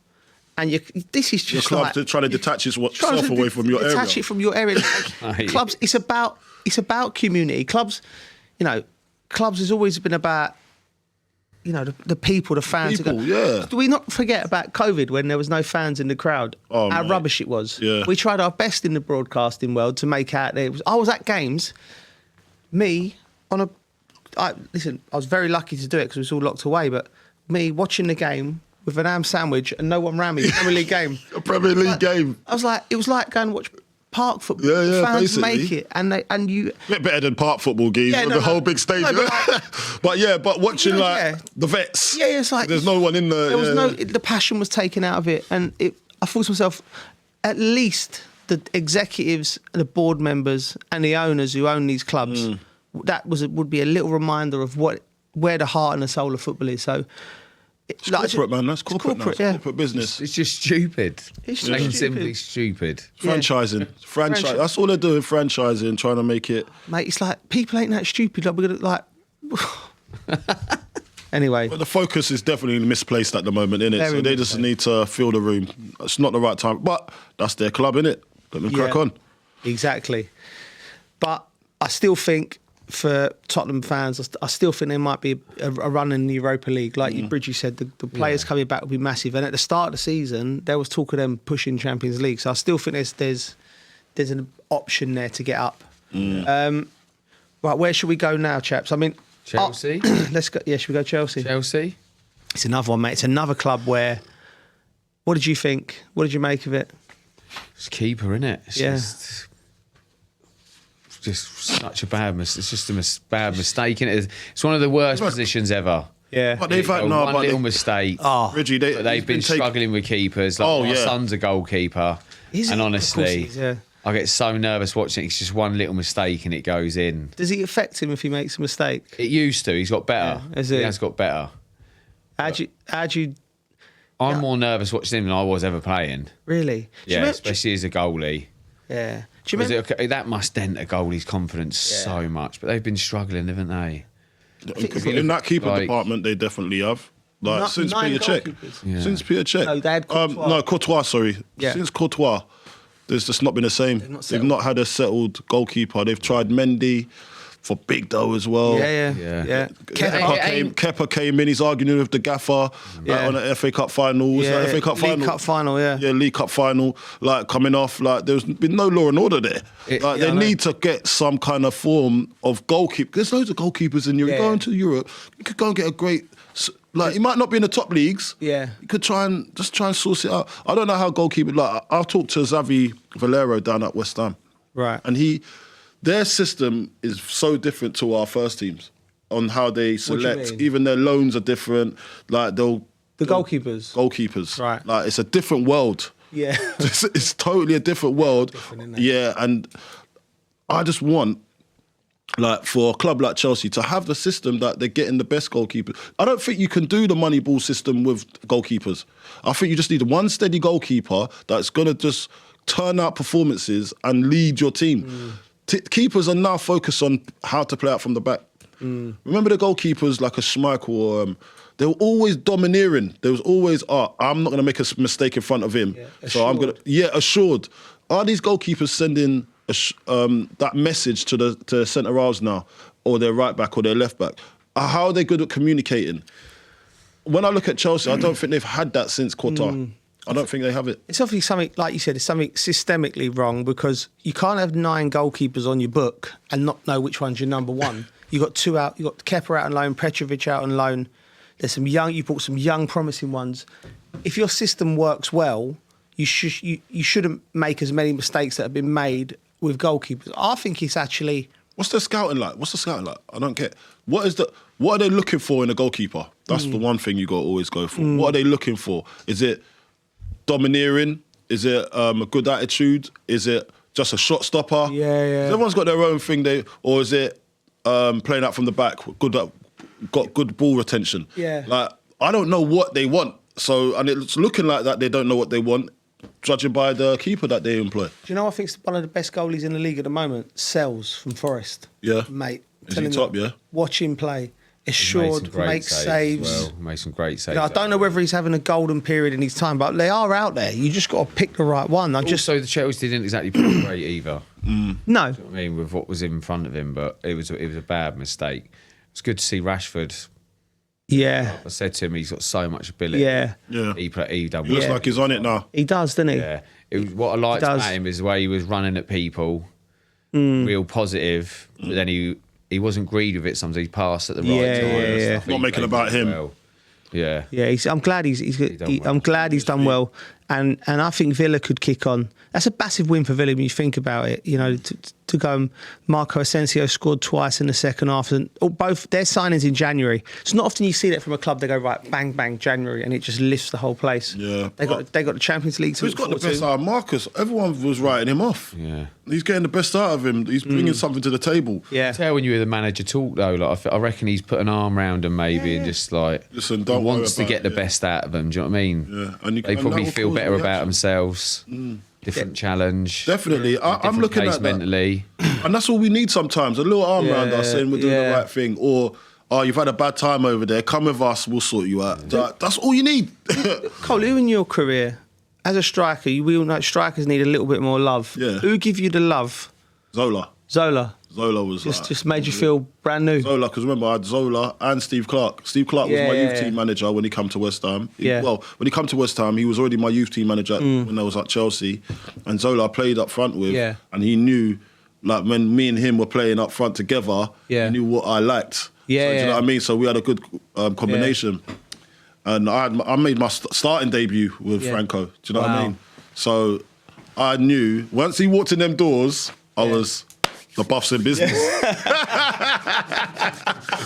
A: and this is just
B: your club's trying to detach itself away from your area.
A: Detach it from your area. Clubs, it's about community. Clubs has always been about, the people, the fans.
B: Yeah.
A: Do we not forget about COVID when there was no fans in the crowd?
B: Oh,
A: how
B: mate.
A: rubbish it was.
B: Yeah.
A: We tried our best in the broadcasting world to make out there. I was at games. I was very lucky to do it because it was all locked away. But me watching the game with an ham sandwich and no one around me, Premier League game.
B: A Premier League game.
A: It was like going to watch park football.
B: Yeah,
A: fans
B: basically.
A: make it, and you.
B: A bit better than park football games with the whole big stadium. But watching the vets.
A: Yeah, it's like
B: there's no one in the.
A: There was the passion was taken out of it, and I thought to myself, at least the executives, the board members, and the owners who own these clubs, would be a little reminder of where the heart and the soul of football is. So.
B: It's corporate, man. That's corporate now. It's corporate business.
C: It's just stupid.
A: It's
C: simply stupid.
B: Franchising. Franchise. That's all they're doing, franchising, trying to make it.
A: Mate, it's like, people ain't that stupid. Like, we're going to, Anyway.
B: But the focus is definitely misplaced at the moment, innit? So they just need to fill the room. It's not the right time. But that's their club, innit? Let them crack on.
A: Exactly. But I still think, for Tottenham fans, I still think there might be a run in the Europa League. Like Bridgie said, the players coming back will be massive. And at the start of the season, there was talk of them pushing Champions League. So I still think there's an option there to get up. Right, where should we go now, chaps? I mean,
C: Chelsea.
A: Let's go. Yeah, should we go Chelsea?
C: Chelsea.
A: It's another one, mate. It's another club where. What did you think? What did you make of it?
C: It's keeper, innit? It's just such a bad mistake. It's just a bad mistake, innit? It's one of the worst positions ever.
A: Yeah,
B: but they've had
C: one little mistake.
B: Reggie,
C: they've been struggling with keepers. Like my son's a goalkeeper, and honestly, I get so nervous watching it. It's just one little mistake and it goes in.
A: Does it affect him if he makes a mistake?
C: It used to. He's got better.
A: Yeah,
C: he has got better. I'm more nervous watching him than I was ever playing.
A: Really?
C: Yeah, especially as a goalie.
A: Yeah. Do you remember?
C: That must dent a goalie's confidence so much. But they've been struggling, haven't they?
B: In that keeper department, they definitely have. Since Peter Cech. Since Peter Cech.
A: No, they had Courtois.
B: Courtois, sorry. Yeah. Since Courtois, there's just not been the same. They've not had a settled goalkeeper. They've tried Mendy. for big dough as well.
C: Yeah.
B: Kepa came in. He's arguing with the gaffer on the FA Cup final. Was that FA Cup final?
A: League Cup final, yeah.
B: Yeah, League Cup final. Like coming off, like there's been no law and order there. They need to get some kind of form of goalkeeper. There's loads of goalkeepers in Europe. You go into Europe, you could go and get a great. Like he might not be in the top leagues.
A: Yeah,
B: you could try and source it out. I don't know how goalkeeper. Like I've talked to Xavi Valero down at West Ham,
A: right,
B: and their system is so different to our first teams on how they select. Even their loans are different. Like the goalkeepers,
A: right?
B: Like it's a different world.
A: Yeah,
B: it's totally a different world. Yeah, and I just want. Like for a club like Chelsea to have the system that they're getting the best goalkeepers. I don't think you can do the Moneyball system with goalkeepers. I think you just need one steady goalkeeper that's going to just turn out performances and lead your team. Keepers are now focused on how to play out from the back. Remember the goalkeepers like a Schmeichel or they were always domineering. There was always, I'm not going to make a mistake in front of him. Yeah, so I'm going to, assured. Are these goalkeepers sending that message to the centre halves now, or their right back or their left back? How are they good at communicating? When I look at Chelsea, I don't think they've had that since Qatar. I don't think they have it.
A: It's obviously something, like you said, it's something systemically wrong because you can't have 9 goalkeepers on your book and not know which one's your number one. You got 2 out. You got Kepa out on loan, Petrovic out on loan. There's some young. You brought some young, promising ones. If your system works well, you shouldn't make as many mistakes that have been made with goalkeepers. I think it's actually...
B: What's the scouting like? I don't get. What are they looking for in a goalkeeper? That's the one thing you got to always go for. What are they looking for? Is it domineering? Is it a good attitude? Is it just a shot stopper?
A: Yeah.
B: Everyone's got their own thing. Or is it playing out from the back? Got good ball retention.
A: Yeah.
B: Like I don't know what they want. So and it's looking like that they don't know what they want. Judging by the keeper that they employ.
A: Do you know I think one of the best goalies in the league at the moment? Sells from Forest.
B: Yeah.
A: Mate.
B: Is he top, yeah?
A: Watch him play. Assured, makes saves.
C: Well, makes some great saves.
A: I don't know whether he's having a golden period in his time, but they are out there. You just got to pick the right one.
C: Also, the Chelsea didn't exactly play great either.
A: No.
C: You know what I mean, with what was in front of him, but it was a bad mistake. It's good to see Rashford.
A: Yeah.
C: I said to him, he's got so much ability.
A: Yeah.
C: He done.
B: Looks like he's on it now.
A: He does, doesn't he?
C: Yeah. What I liked about him is the way he was running at people, real positive, but then he wasn't greedy with it. Sometimes he passed at the right time.
A: Yeah.
B: Not making it about him.
C: Well. Yeah.
A: I'm glad I'm glad he's done well, and I think Villa could kick on. That's a massive win for Villa when you think about it. You know, to go and Marco Asensio scored twice in the second half, and both their signings in January. It's not often you see that from a club. They go right, bang, bang, January, and it just lifts the whole place.
B: Yeah,
A: they got the Champions League.
B: Who's got the best out of Marcus? Everyone was writing him off.
C: Yeah,
B: he's getting the best out of him. He's bringing something to the table.
A: Yeah,
C: tell when you hear the manager talk though. Like I reckon he's put an arm around him maybe and just like wants to get the best out of them. Do you know what I mean?
B: Yeah, and
C: they probably feel better about themselves. Different challenge.
B: Definitely. I'm looking at that.
C: Mentally.
B: And that's all we need sometimes. A little arm around us saying we're doing the right thing. Or, you've had a bad time over there. Come with us. We'll sort you out. That's all you need.
A: Cole, who in your career, as a striker, we all know strikers need a little bit more love.
B: Yeah.
A: Who give you the love?
B: Zola was
A: just made you feel brand new.
B: Zola, because remember I had Zola and Steve Clark. Steve Clark was my youth team manager when he came to West Ham. When he came to West Ham, he was already my youth team manager when I was at Chelsea. And Zola I played up front with, and he knew, like when me and him were playing up front together, he knew what I liked. Do you know what I mean? So we had a good combination. And I made my starting debut with Franco. Do you know what I mean? So I knew once he walked in them doors, I was the buffs in business.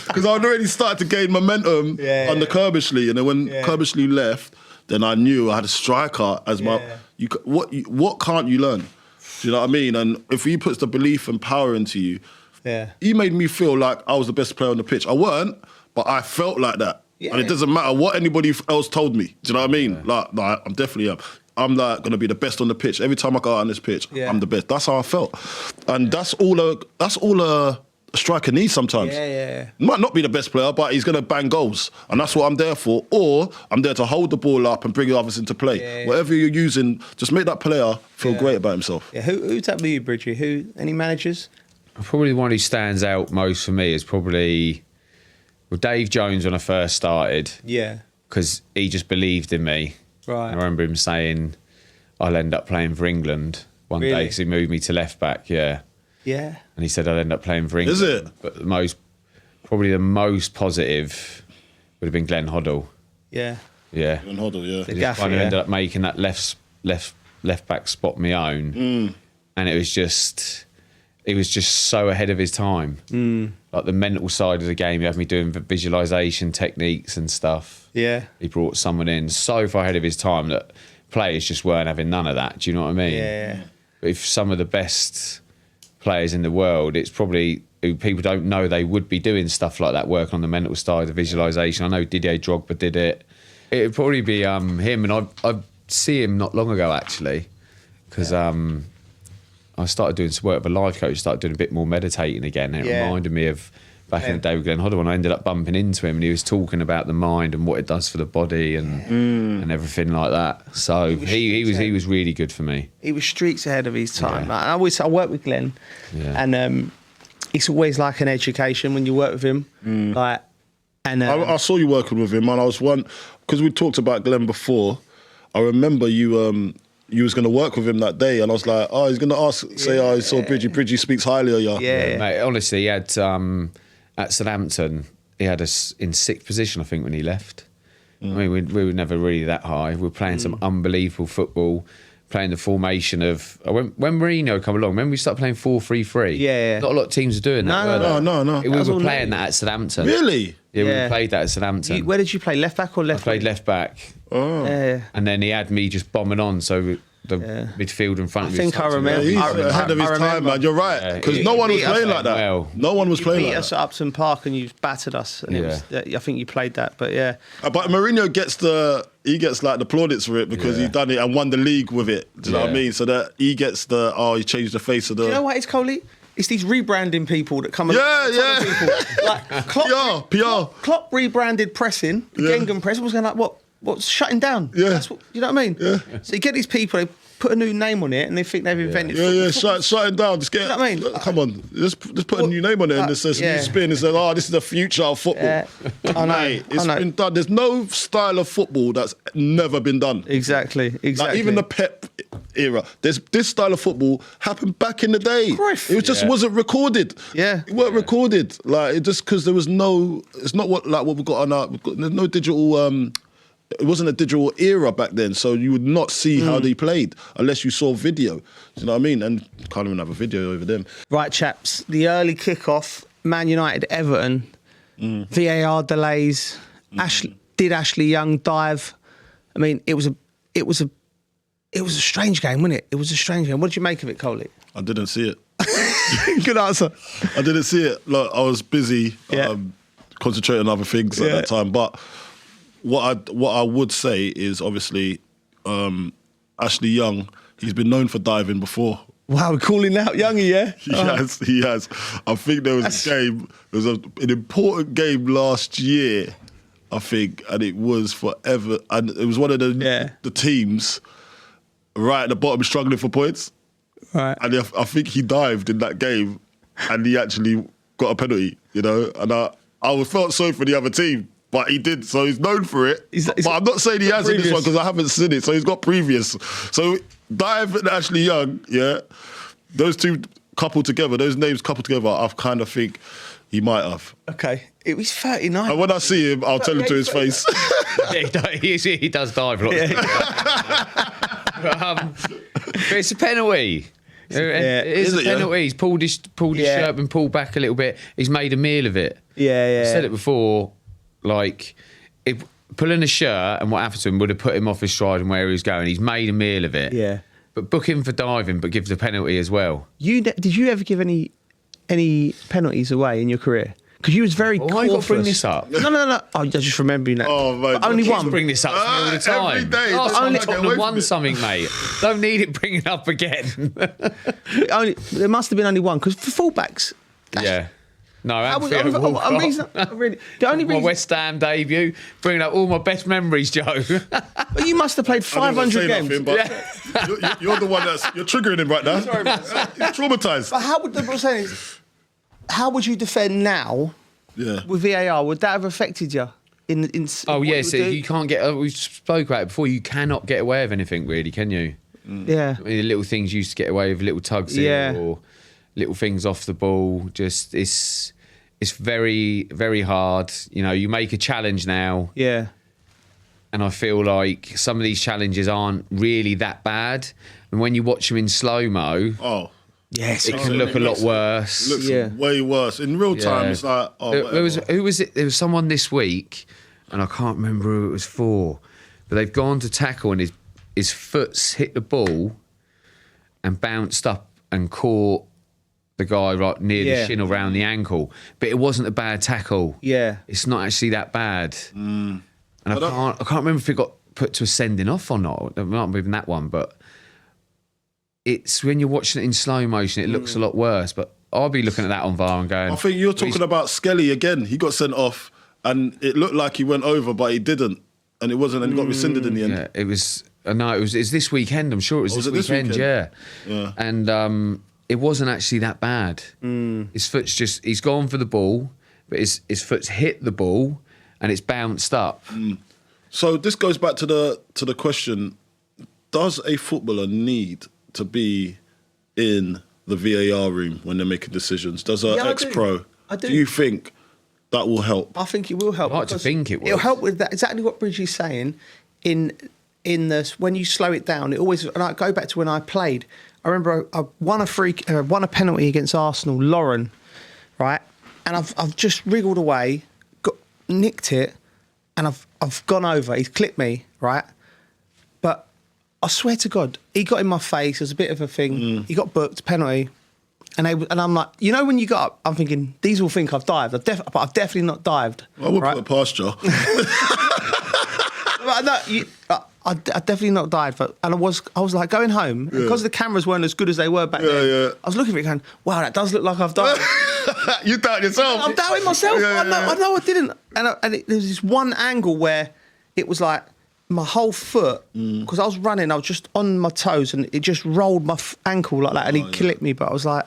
B: Because I'd already started to gain momentum under Kerbishley. And then when Kerbishley left, then I knew I had a striker as my... What can't you learn? Do you know what I mean? And if he puts the belief and power into you, he made me feel like I was the best player on the pitch. I weren't, but I felt like that. Yeah. And it doesn't matter what anybody else told me. Do you know what I mean? Like I'm definitely... I'm like going to be the best on the pitch. Every time I go out on this pitch, I'm the best. That's how I felt. And that's all a striker needs sometimes. Might not be the best player, but he's going to bang goals. And that's what I'm there for. Or I'm there to hold the ball up and bring others into play. Whatever you're using, just make that player feel great about himself.
A: Yeah. Who's that with you, Bridgie? Any managers?
C: Probably the one who stands out most for me is probably Dave Jones when I first started.
A: Yeah.
C: Because he just believed in me.
A: Right.
C: I remember him saying I'll end up playing for England one day because he moved me to left back. Yeah.
A: Yeah.
C: And he said I'll end up playing for England.
B: Is it?
C: But probably the most positive would have been Glenn Hoddle.
A: Yeah.
C: Yeah.
B: And Hoddle, yeah.
A: The
C: He
A: gaffer,
C: kind of
A: yeah.
C: ended up making that left back spot my own, and it was just so ahead of his time. Like the mental side of the game, he had me doing visualization techniques and stuff.
A: Yeah.
C: He brought someone in so far ahead of his time that players just weren't having none of that. Do you know what I mean?
A: Yeah.
C: But if some of the best players in the world, it's probably who people don't know they would be doing stuff like that, work on the mental side, the visualization. I know Didier Drogba did it. It'd probably be him, and I see him not long ago actually, because I started doing some work with a life coach, started doing a bit more meditating again. And it reminded me of back in the day with Glenn Hoddle, and I ended up bumping into him, and he was talking about the mind and what it does for the body and everything like that. So he was really good for me.
A: He was streets ahead of his time.
C: Yeah.
A: I work with Glenn, and it's always like an education when you work with him. Like, and
B: I saw you working with him, and I was because we talked about Glenn before. I remember you was going to work with him that day, and I was like, oh, he's going to say, he saw Bridgie. Bridgie speaks highly of you.
A: Yeah.
C: Mate, honestly, he had at Southampton, he had us in 6th position, I think, when he left. I mean, we were never really that high. We were playing some unbelievable football, playing the formation of when Mourinho come along. When we started playing 4-3-3,
A: Yeah.
C: not a lot of teams are doing that.
B: No.
C: We were playing that at Southampton.
B: Really?
C: Yeah,
A: Yeah.
C: we played that at Southampton.
A: Where did you play? Left back or left?
C: I played left back.
B: Oh.
A: Yeah.
C: And then he had me just bombing on, so the midfield in front of me.
A: I think I remember.
B: He's ahead of his time,
A: remember.
B: man. You're right. Because no one was playing like that.
C: well.
B: No one was
A: You
B: playing
A: beat
B: like
A: us
B: that.
A: at Upton Park and you battered us. And I think you played that, but yeah.
B: But Mourinho gets like the plaudits for it because he done it and won the league with it. Do you know what I mean? So that he gets he changed the face of the.
A: Do you know what it's, Coley? It's these rebranding people that come.
B: Yeah.
A: People. Like
B: PR.
A: Klopp rebranded pressing. The Gengham press was going like, what's shutting down?
B: Yeah.
A: That's what, you know what I mean?
B: Yeah.
A: So you get these people, they put a new name on it and they think they've invented football.
B: Shut it down. Just get.
A: You know what I mean?
B: Come on, just put a new name on it and there's a new spin. And say, this is the future of football.
A: Yeah. I know.
B: Mate, it's
A: I know.
B: been done. There's no style of football that's never been done.
A: Exactly.
B: Like even the Pep era. This style of football happened back in the day.
A: Cruyff.
B: It just wasn't recorded.
A: Yeah.
B: It weren't recorded. Like it just because there was no. It's not what we've got on our. There's no digital. It wasn't a digital era back then, so you would not see how they played unless you saw video. Do you know what I mean? And can't even have a video over them.
A: Right, chaps. The early kickoff, Man United, Everton, VAR delays. Ashley Young dive. I mean, it was a strange game, wasn't it? It was a strange game. What did you make of it, Coley?
B: I didn't see it.
A: Good answer.
B: I didn't see it. Look, I was busy concentrating on other things at that time. But what I would say is obviously Ashley Young, he's been known for diving before.
A: Wow, we're calling out Youngie, yeah?
B: He has. I think there was a game, there was an important game last year, I think, and it was forever. And it was one of the teams right at the bottom struggling for points.
A: Right.
B: And I think he dived in that game and he actually got a penalty, you know? And I felt sorry for the other team, but he did, so he's known for it. But I'm not saying he has in this one because I haven't seen it, so he's got previous. So Dive and Ashley Young, those two names coupled together, I kind of think he might have.
A: Okay. It was 39.
B: And when I see him, I'll tell him to his face.
C: He does dive a lot. But it's a penalty. It is a penalty. He's pulled his shirt and pulled back a little bit. He's made a meal of it.
A: Yeah.
C: I said it before, like, if pulling a shirt and what happened to him would have put him off his stride and where he was going. He's made a meal of it.
A: Yeah.
C: But book him for diving, but give the penalty as well.
A: Did you ever give any penalties away in your career? Because you was very
C: Why you got to bring this up?
A: No. Oh, I just remember that.
B: Oh, mate.
A: Only
C: Kids
A: one.
C: bring this up to me all the time.
B: Every day.
C: Last
B: Don't
C: time
B: get away
C: Tottenham
B: from
C: won
B: it.
C: something, mate. Don't need it bringing up again.
A: There must have been only one, because for fullbacks.
C: Yeah. No,
A: The only
C: my
A: reason.
C: West Ham debut, bringing up all my best memories, Joe.
A: But you must have played
B: I didn't
A: 500
B: say
A: games.
B: nothing, but you're the one you're triggering him right now.
A: Sorry, man.
B: He's traumatized.
A: But how would the saying is, how would you defend now with VAR? Would that have affected you?
C: So you can't get. We spoke about it before. You cannot get away with anything, really, can you?
A: Yeah.
C: I mean, the little things you used to get away with, little tugs in or little things off the ball. Just it's very, very hard. You know, you make a challenge now.
A: Yeah.
C: And I feel like some of these challenges aren't really that bad. And when you watch them in slow-mo...
A: Yes,
C: it can look a lot worse.
B: Looks way worse. In real time, it's like...
C: Who was it? There was someone this week, and I can't remember who it was for, but they've gone to tackle and his foot's hit the ball and bounced up and caught the guy right near the shin around the ankle. But it wasn't a bad tackle.
A: Yeah.
C: It's not actually that bad. And I can't remember if it got put to a sending off or not. It might have been that one, but it's when you're watching it in slow motion, it looks a lot worse. But I'll be looking at that on VAR and going...
B: I think you're talking about Skelly again. He got sent off and it looked like he went over, but he didn't. And it wasn't, and he got rescinded in the end.
C: Yeah, it was... No, it's this weekend. I'm sure it was this weekend, yeah. And it wasn't actually that bad. His foot's just... He's gone for the ball, but his foot's hit the ball and it's bounced up.
B: So this goes back to the question, does a footballer need to be in the VAR room when they're making decisions? Does an ex-pro? Do you think that will help?
A: I think it will help.
C: I'd like to think it will.
A: It'll help with that. Exactly what Bridgie's saying. In this, when you slow it down, it always. And I go back to when I played. I remember I won a penalty against Arsenal, Lauren, right? And I've just wriggled away, nicked it, and I've gone over. He's clipped me, right? But I swear to God, he got in my face. It was a bit of a thing. He got booked, penalty. And I'm like, you know, when you got up, I'm thinking, these will think I've dived. But I've definitely not dived.
B: I would put it past you.
A: I definitely not dived. And I was like going home, because the cameras weren't as good as they were back then. I was looking at it going, wow, that does look like I've dived.
B: You doubt yourself.
A: I'm doubting myself. I know I didn't. And there was this one angle where it was like my whole foot, because I was running, I was just on my toes, and it just rolled my ankle like that, and he clipped me. But I was like,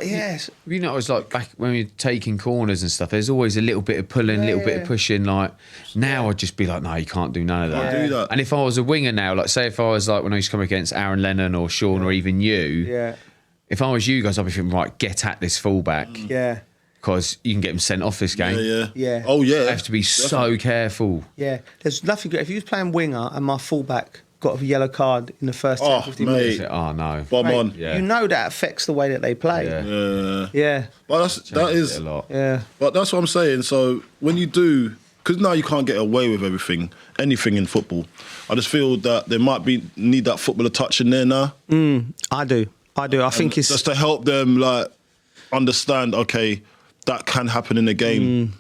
A: yes.
C: You know, it was like back when we were taking corners and stuff, there's always a little bit of pulling, a little bit of pushing. Like, now I'd just be like, no, you can't do none of that.
B: Can't do that.
C: And if I was a winger now, like, say if I was like when I used to come against Aaron Lennon or Sean or even you, if I was you guys, I'd be thinking, right, get at this fullback. Because you can get him sent off this game.
B: Oh, yeah.
C: You have to be so careful.
A: Yeah. There's nothing good. If you was playing winger and my fullback got a yellow card in the first 10, 15 minutes.
C: Oh, no.
B: Bomb on.
A: You know that affects the way that they play.
B: Yeah. But that is...
C: a lot.
A: Yeah.
B: But that's what I'm saying. So when you do... Because now you can't get away with anything in football. I just feel that there might need that footballer touch in there now.
A: I do. I think it's...
B: Just to help them, like, understand, okay, that can happen in the game.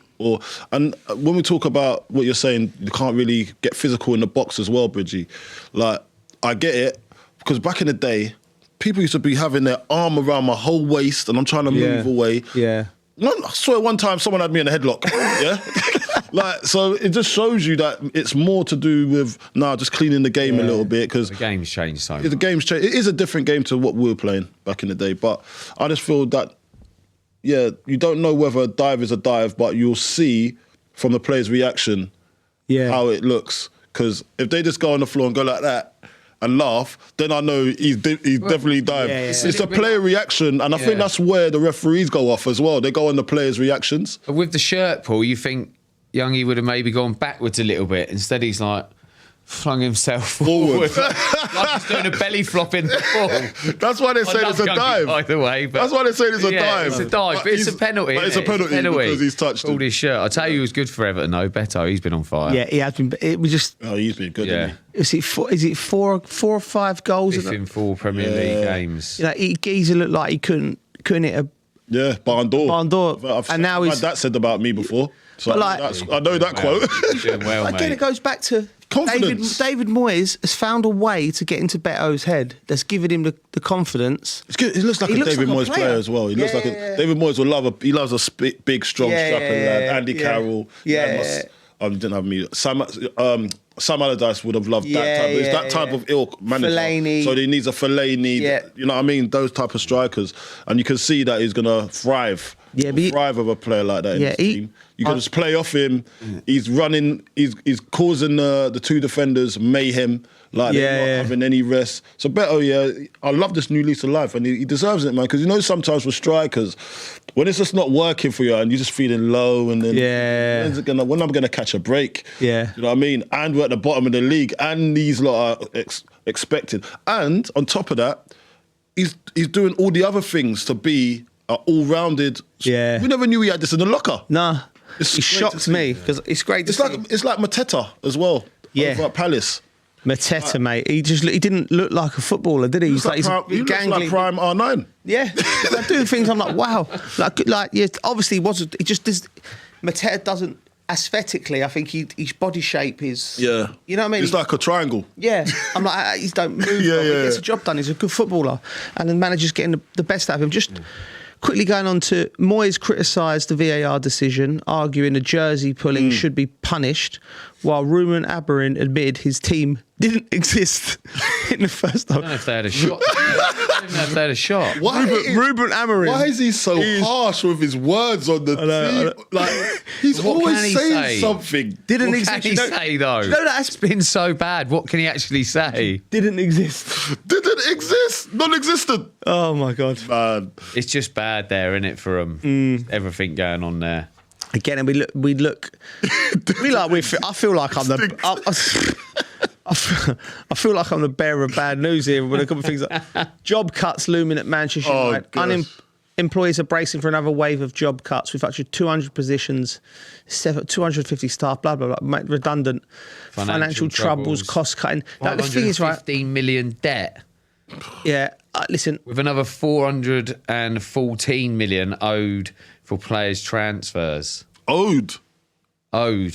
B: And when we talk about what you're saying, you can't really get physical in the box as well, Bridgie. Like, I get it, because back in the day, people used to be having their arm around my whole waist and I'm trying to move away. I swear one time someone had me in a headlock. Like, so it just shows you that it's more to do with just cleaning the game a little bit, because
C: the game's changed so much.
B: The game's changed. It is a different game to what we were playing back in the day, but I just feel that you don't know whether a dive is a dive, but you'll see from the player's reaction how it looks. Because if they just go on the floor and go like that and laugh, then I know he's definitely dived. It's a player reaction, and I think that's where the referees go off as well. They go on the players' reactions.
C: But with the shirt pull, you think Youngie would have maybe gone backwards a little bit. Instead, he's like... flung himself forward. like he's doing a belly flop in the ball.
B: That's why they say it's a dive.
C: By the way, but
B: that's why they say it's a dive.
C: It's a dive, but it's a penalty.
B: But it's a penalty because he's touched
C: all his shirt. I tell you, he was good for Everton though. Betto, he's been on fire.
A: Yeah, he has been. It was just.
B: Oh, he's been good. Yeah.
A: Is it four or five goals?
C: Fifth in 4 Premier League games.
A: You know, Geezer looked like he couldn't hit a.
B: Yeah, barn door.
A: And now he's.
B: I've had that said about me before. So I know that quote.
A: Again, it goes back to
B: confidence.
A: David Moyes has found a way to get into Betto's head that's given him the confidence.
B: It's good. He looks like a David Moyes player as well. He looks like David Moyes would love he loves a big, strong striker lad. Andy Carroll.
A: Yeah.
B: Didn't have me. Sam Allardyce would have loved that type. It's that type of ilk manager.
A: Fellaini.
B: So he needs a Fellaini.
A: Yeah.
B: You know what I mean? Those type of strikers, and you can see that he's gonna thrive.
A: Yeah, but
B: thrive with a player like that in his team. You can just play off him. He's running. He's causing the two defenders mayhem. Like they're not having any rest. So Betto, I love this new lease of life, and he deserves it, man. Because you know sometimes with strikers, when it's just not working for you, and you're just feeling low, and then when I'm gonna catch a break, you know what I mean. And we're at the bottom of the league, and these lot are expected. And on top of that, he's doing all the other things to be an all-rounded.
A: Yeah,
B: we never knew he had this in the locker.
A: Nah, it
B: It's
A: shocked me because it's great.
B: It's like Mateta as well.
A: Yeah,
B: over at Palace.
A: Mateta, mate. He didn't look like a footballer, did he?
B: He looks like prime R9.
A: Yeah, like doing things. I'm like, wow. Obviously, it just does. Mateta doesn't aesthetically. I think his body shape is.
B: Yeah,
A: you know what I mean.
B: It's like a triangle.
A: Yeah, I'm like, he don't move. He gets a job done. He's a good footballer, and the manager's getting the best out of him. Just. Quickly going on to Moyes criticised the VAR decision, arguing the jersey pulling should be punished, while Ruben Amorim admitted his team didn't exist in the first half.
C: I don't know if they had a shot. I don't know if they had a shot.
A: Ruben Amorim.
B: Why is he so harsh with his words on the team? Like, he's always saying something.
C: What can he say, though?
A: You know
C: It's been so bad. What can he actually say?
A: Didn't exist.
B: Didn't exist. Non-existent.
A: Oh, my God.
B: Man.
C: It's just bad there, isn't it, for him? Everything going on there.
A: Again, and we look. I feel like I'm the. I feel like I'm the bearer of bad news here with a couple of things like job cuts looming at Manchester United. Employees are bracing for another wave of job cuts with up to 200 positions, 250 staff, blah, blah, blah, redundant, financial troubles, cost cutting.
C: The thing is, right? 15 million debt.
A: Yeah, listen.
C: With another 414 million owed for players' transfers.
B: Owed,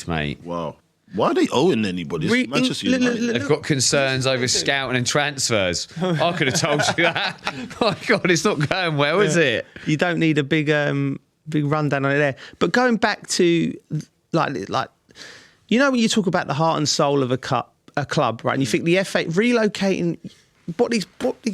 B: mate. Wow. Why are they owing anybody? Manchester United.
C: They've got concerns over scouting and transfers. I could have told you that. My God, it's not going well, is it?
A: You don't need a big rundown on it there. But going back to like you know when you talk about the heart and soul of a club, right? And you think the FA relocating. What these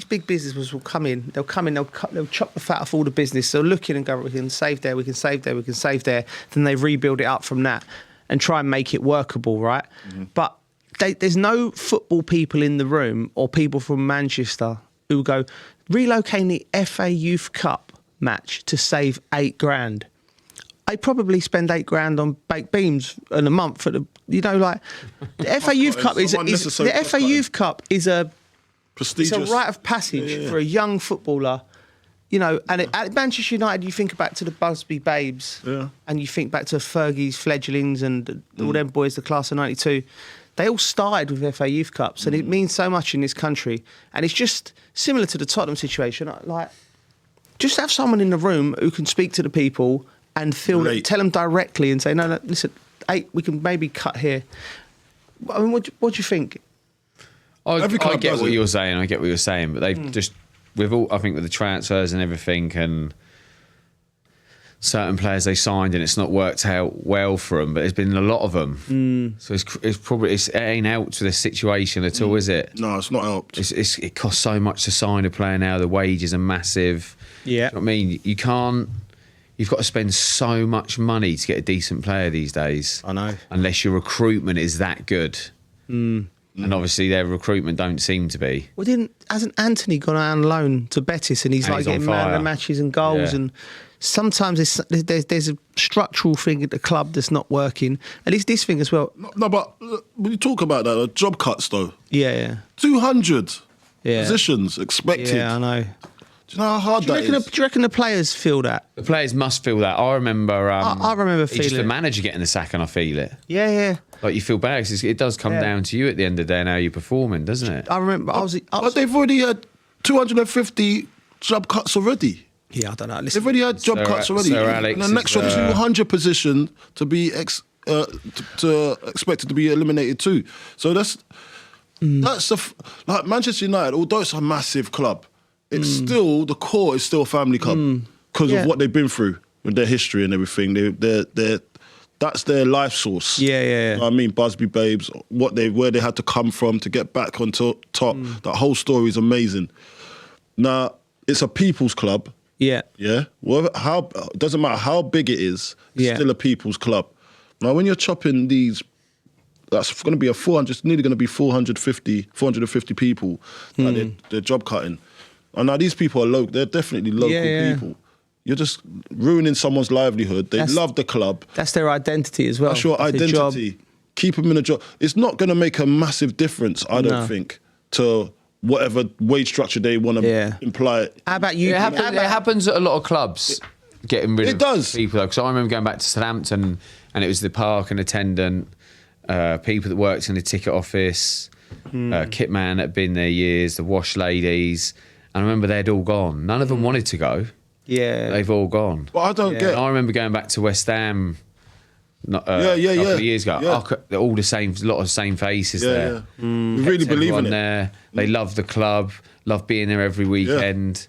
A: big businesses will come in, they'll chop the fat off all the business. They'll look in and go, we can save there, we can save there, we can save there. Then they rebuild it up from that and try and make it workable, right? Mm-hmm. But there's no football people in the room or people from Manchester who go, relocating the FA Youth Cup match to save $8,000. I probably spend $8,000 on baked beans in a month for the FA Youth Cup is a prestigious. It's a rite of passage for a young footballer, you know. And at Manchester United, you think back to the Busby Babes, and you think back to Fergie's fledglings and all them boys, the class of '92. They all started with FA Youth Cups, and it means so much in this country. And it's just similar to the Tottenham situation. Like, just have someone in the room who can speak to the people and tell them directly and say, no, listen, we can maybe cut here. I mean, what do you think?
C: I get what you're saying. But they've just, I think with the transfers and everything and certain players they signed and it's not worked out well for them, but there's been a lot of them. So it ain't helped to the situation at all, is it?
B: No, it's not helped.
C: It costs so much to sign a player now. The wages are massive. Yeah. You know what I mean? You've got to spend so much money to get a decent player these days.
A: I know.
C: Unless your recruitment is that good. And obviously their recruitment don't seem to be. Well,
A: hasn't Anthony gone out on loan to Betis and he's getting man of the matches and goals and sometimes there's a structural thing at the club that's not working. And it's this thing as well.
B: No, but when you talk about that, job cuts though.
A: Yeah.
B: 200 positions expected.
A: Yeah, I know.
B: Do you know how hard that is?
A: Do you reckon the players feel that?
C: The players must feel that. I remember.
A: I remember feeling.
C: It's just the manager getting the sack, and I feel it.
A: Yeah.
C: Like you feel bad because it does come down to you at the end of the day and how you're performing, doesn't it?
A: I remember.
B: But they've already had 250 job cuts already.
A: Yeah, I don't know.
B: They've already had job cuts already.
C: Alex
B: and an extra 200 position to be expected to be eliminated too. So that's like Manchester United. Although it's a massive club, it's still the core is still a family club because of what they've been through with their history and everything. that's their life source.
A: Yeah.
B: You know what I mean, Busby Babes, where they had to come from to get back on top. That whole story is amazing. Now, it's a people's club.
A: Yeah.
B: Yeah. Well, doesn't matter how big it is, it's still a people's club. Now, when you're chopping these, that's going to be nearly going to be 450 people that they're job cutting. And now these people are they're definitely local people. You're just ruining someone's livelihood. They love the club.
A: That's their identity as well.
B: That's your identity. Keep them in a job. It's not going to make a massive difference, I don't think, to whatever wage structure they want to imply.
A: How about you?
C: It happens at a lot of clubs, getting rid of people. Because I remember going back to Southampton and it was the parking attendant, people that worked in the ticket office, kit man that had been there years, the wash ladies. And I remember they'd all gone. None of them wanted to go.
A: Yeah.
C: They've all gone.
B: But I don't get...
C: And I remember going back to West Ham a couple of years ago. They're all the same, a lot of the same faces there.
B: We really believe in it.
C: There. They love the club, love being there every weekend.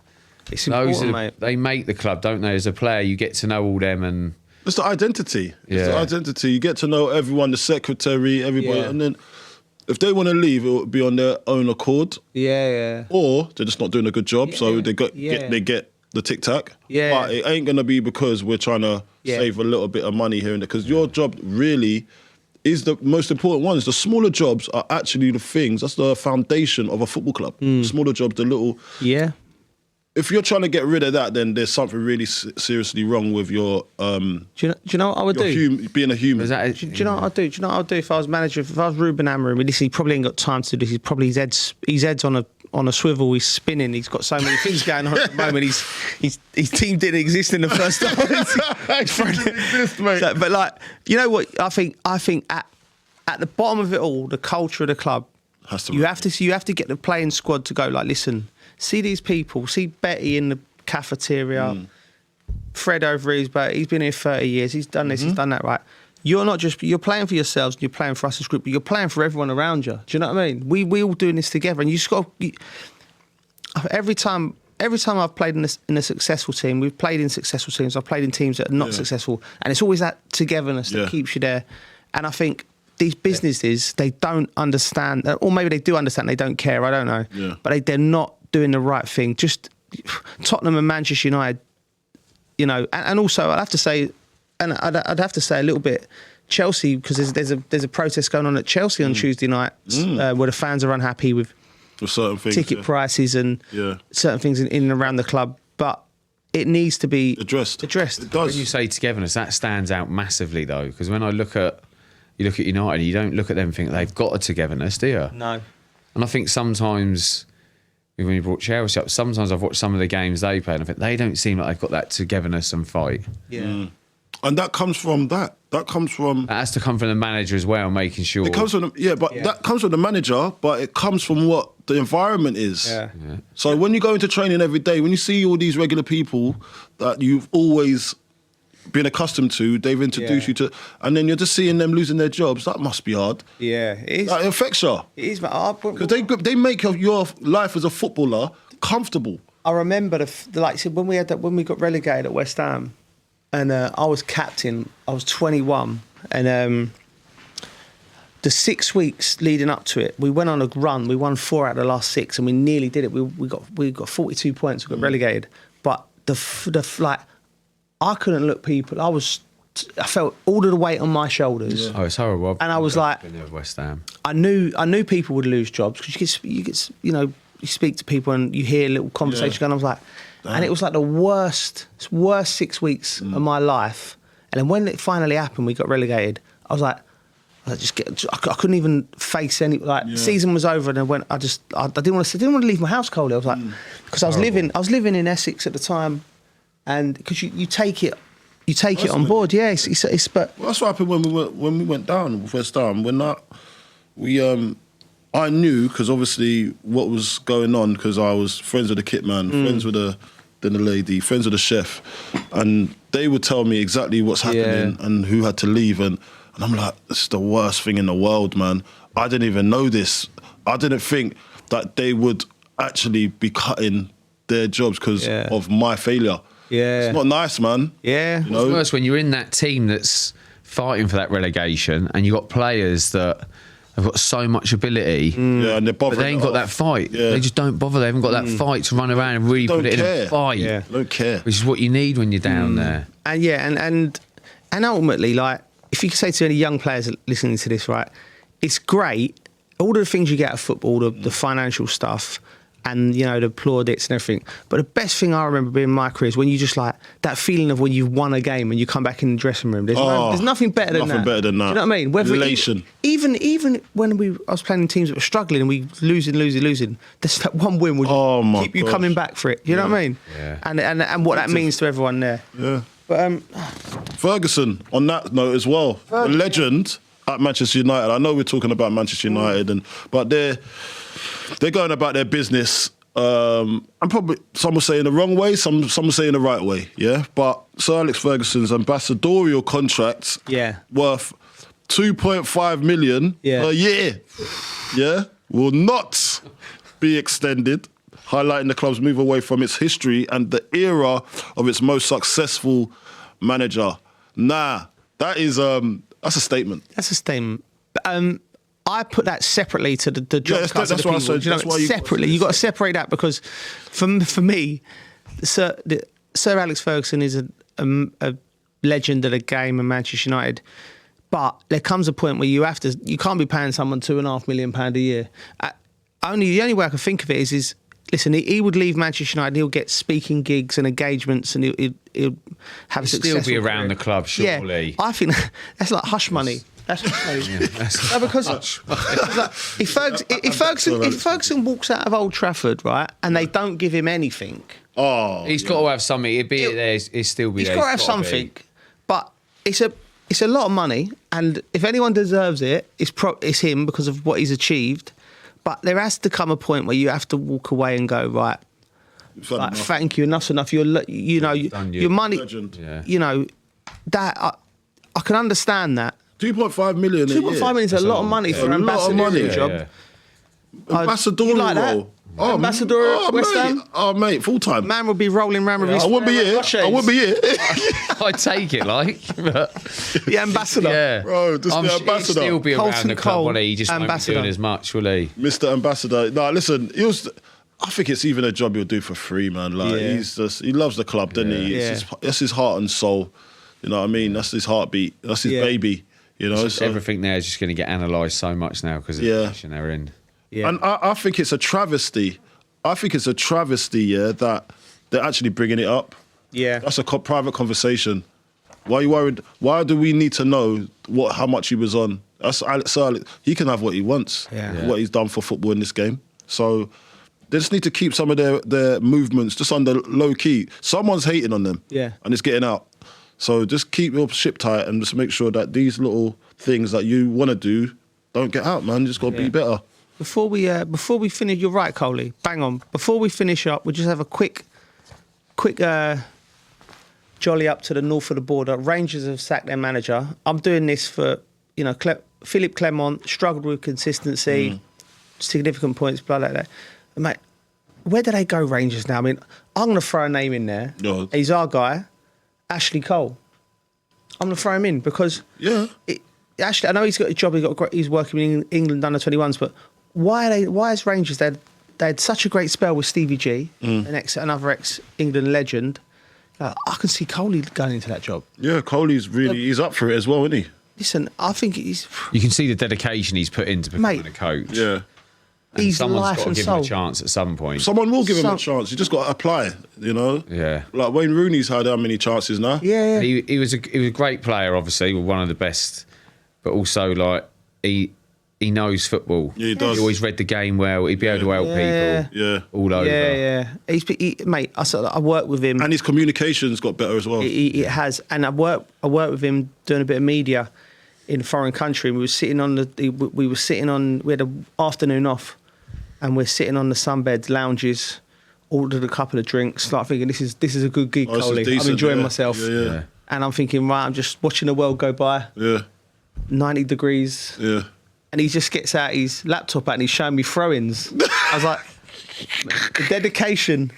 A: It's important, mate.
C: They make the club, don't they? As a player, you get to know all them and...
B: It's the identity. It's the identity. You get to know everyone, the secretary, everybody. And then if they want to leave, it will be on their own accord.
A: Yeah.
B: Or they're just not doing a good job, so they get the tic-tac.
A: Yeah.
B: But it ain't going to be because we're trying to save a little bit of money here and there. Because your job really is the most important ones. The smaller jobs are actually the things, that's the foundation of a football club. Smaller jobs, the little...
A: Yeah.
B: If you're trying to get rid of that, then there's something really seriously wrong with your...
A: do you know what I would do?
B: Being a human.
A: Do you know what I'd do? Do you know what I'd do if I was manager? If I was Ruben Amorim, he probably ain't got time to do this. He's probably his head's on a swivel. He's spinning. He's got so many things going on at the moment. His team didn't exist in the first time.
B: exist, mate.
A: So, but like, you know what? I think at the bottom of it all, the culture of the club. You have to get the playing squad to go. Like, listen. See these people, see Betty in the cafeteria, Fred over his boat, he's been here 30 years, he's done this, he's done that, right? You're playing for yourselves and you're playing for us as a group, but you're playing for everyone around you. Do you know what I mean? We all doing this together, and you just got every time I've played in a successful team, we've played in successful teams, I've played in teams that are not successful, and it's always that togetherness that keeps you there. And I think these businesses, they don't understand, or maybe they do understand, they don't care, I don't know, but they're not doing the right thing. Just Tottenham and Manchester United, you know, and also I'd have to say a little bit Chelsea, because there's a protest going on at Chelsea on Tuesday night where the fans are unhappy with
B: certain things,
A: ticket prices and certain things in and around the club, but it needs to be addressed. It does.
C: When you say togetherness, that stands out massively though, because when you look at United, you don't look at them and think they've got a togetherness, do you?
A: No.
C: And I think sometimes, when you brought Chelsea up, sometimes I've watched some of the games they play and I think they don't seem like they've got that togetherness and fight.
A: Yeah.
B: And that comes from that. That has
C: to come from the manager as well, making sure.
B: It comes from that comes from the manager, but it comes from what the environment is.
A: Yeah.
B: So when you go into training every day, when you see all these regular people that you've always been accustomed to, they've introduced you to, and then you're just seeing them losing their jobs. That must be hard.
A: Yeah, it is.
B: That affects you.
A: It is, because
B: they make your life as a footballer comfortable.
A: I remember when we got relegated at West Ham, and I was captain. I was 21, and the 6 weeks leading up to it, we went on a run. We won 4 out of the last 6, and we nearly did it. We got 42 points. We got relegated, but I couldn't look people. I felt all of the weight on my shoulders.
C: Yeah. Oh, it's horrible.
A: And I was like,
C: West Ham.
A: I knew people would lose jobs, because you speak to people and you hear little conversations going on. I was like, and it was like the worst 6 weeks of my life. And then when it finally happened, we got relegated. I was like, I couldn't even face any. The season was over, and I didn't want to leave my house cold. I was like, because I was living in Essex at the time. And because you take it on board, but
B: that's what happened when we went down with West Ham. I knew, because obviously what was going on, because I was friends with the kit man, friends with the lady, friends with the chef, and they would tell me exactly what's happening and who had to leave, and I'm like, this is the worst thing in the world, man. I didn't even know this. I didn't think that they would actually be cutting their jobs because of my failure.
A: Yeah.
B: It's not nice, man.
A: Yeah.
C: You know? It's worse when you're in that team that's fighting for that relegation, and you've got players that have got so much ability,
B: Yeah, and they're
C: but
B: bothering.
C: they ain't got that fight.
B: Yeah.
C: They just don't bother. They haven't got that fight to run around and really
B: Don't
C: put it in
B: care.
C: a fight.
A: Yeah.
B: Don't care.
C: Which is what you need when you're down there.
A: And and ultimately, like, if you could say to any young players listening to this, right, it's great. All the things you get out of football, the financial stuff, and, you know, the plaudits and everything. But the best thing I remember being in my career is when you just, like, that feeling of when you've won a game and you come back in the dressing room. There's nothing better than that.
B: Nothing better than that.
A: Do you know what I mean?
B: Elation.
A: Even when I was playing in teams that were struggling and we losing, there's that one win would keep you coming back for it. You know what I mean?
C: Yeah.
A: And what that means to everyone there.
B: Yeah.
A: But
B: Ferguson, on that note as well, a legend at Manchester United. I know we're talking about Manchester United, but they're going about their business. And probably some will say in the wrong way, some will say in the right way. Yeah, but Sir Alex Ferguson's ambassadorial contract, worth 2.5 million per year, will not be extended, highlighting the club's move away from its history and the era of its most successful manager. That is that's a statement.
A: That's a statement. I put that separately to the job cuts of the
B: that's
A: people.
B: that's why you
A: separately, you've got to separate that, because for me, Sir Alex Ferguson is a legend of the game and Manchester United. But there comes a point where you can't be paying someone £2.5 million a year. The only way I can think of it is listen, he would leave Manchester United, he'll get speaking gigs and engagements, and he'll have a successful
C: Still be around
A: career.
C: the club, surely.
A: Yeah, I think that's like hush money. That's hush money. No, because like, if Ferguson walks out of Old Trafford, right, and they don't give him anything,
C: he's got to have something. He'd be there. He'd still be there.
A: He's got to have something. But it's a lot of money, and if anyone deserves it, it's him because of what he's achieved. But there has to come a point where you have to walk away and go, right, like, thank you, enough's enough. Your money, you know, that I can understand that.
B: 2.5 million.
A: 2.5 million is a lot of money for an ambassadorial job.
B: Ambassadorial
A: You like that?
B: role.
A: Ambassador at West Ham?
B: Oh, mate, full time.
A: Man would be rolling around with his...
B: I wouldn't be here.
C: I'd take it, like. But,
A: the ambassador.
C: Yeah.
B: Bro, just the ambassador.
C: He'd still be
A: Carlton
C: around the club,
A: Cole,
C: won't he? He just won't be doing as much, will he?
B: Mr. Ambassador. No, listen, I think it's even a job he'll do for free, man. Like, he loves the club, doesn't he? That's his heart and soul. You know what I mean? That's his heartbeat. That's his baby. You know,
C: everything there is just going to get analysed so much now because of the position they're in.
A: Yeah.
B: And I think it's a travesty. That they're actually bringing it up.
A: Yeah.
B: That's a private conversation. Why are you worried? Why do we need to know how much he was on? That's Alex. He can have what he wants. What he's done for football in this game. So they just need to keep some of their movements just on the low key. Someone's hating on them.
A: Yeah.
B: And it's getting out. So just keep your ship tight and just make sure that these little things that you want to do don't get out, man. You just got to be better.
A: Before we finish, you're right, Coley. Bang on. Before we finish up, we'll just have a quick jolly up to the north of the border. Rangers have sacked their manager. I'm doing this for, you know, Philippe Clement struggled with consistency, significant points, blah, blah, blah. And mate, where do they go, Rangers now? I mean, I'm going to throw a name in there.
B: No.
A: He's our guy, Ashley Cole. I'm going to throw him in because Ashley, I know he's got a job. He's working in England under 21s, but why is Rangers? They had such a great spell with Stevie G, another ex-England legend. I can see Coley going into that job.
B: Yeah, Coley's he's up for it as well, isn't he?
A: Listen, I think he's...
C: You can see the dedication he's put into becoming a coach.
B: Yeah.
C: And
A: He's
C: someone's
A: life
C: got to
A: and
C: give
A: soul.
C: him a chance at some point.
B: Someone will give him a chance. You just got to apply, you know?
C: Yeah.
B: Like Wayne Rooney's had how many chances now?
A: Yeah.
C: He was a great player, obviously, one of the best, but also like he knows football.
B: Yeah, he does.
C: He always read the game well. He'd be able to help people.
B: Yeah.
C: All over.
A: Yeah. Mate, I worked with him.
B: And his communication's got better as well.
A: It has, and I worked with him doing a bit of media in a foreign country. We were sitting we had an afternoon off, and we're sitting on the sunbeds, lounges, ordered a couple of drinks, like thinking this is a good gig, Coley. I'm enjoying myself.
B: Yeah.
A: And I'm thinking, right, I'm just watching the world go by.
B: Yeah.
A: 90 degrees.
B: Yeah.
A: And he just gets out his laptop out and he's showing me throw-ins. I was like, The dedication.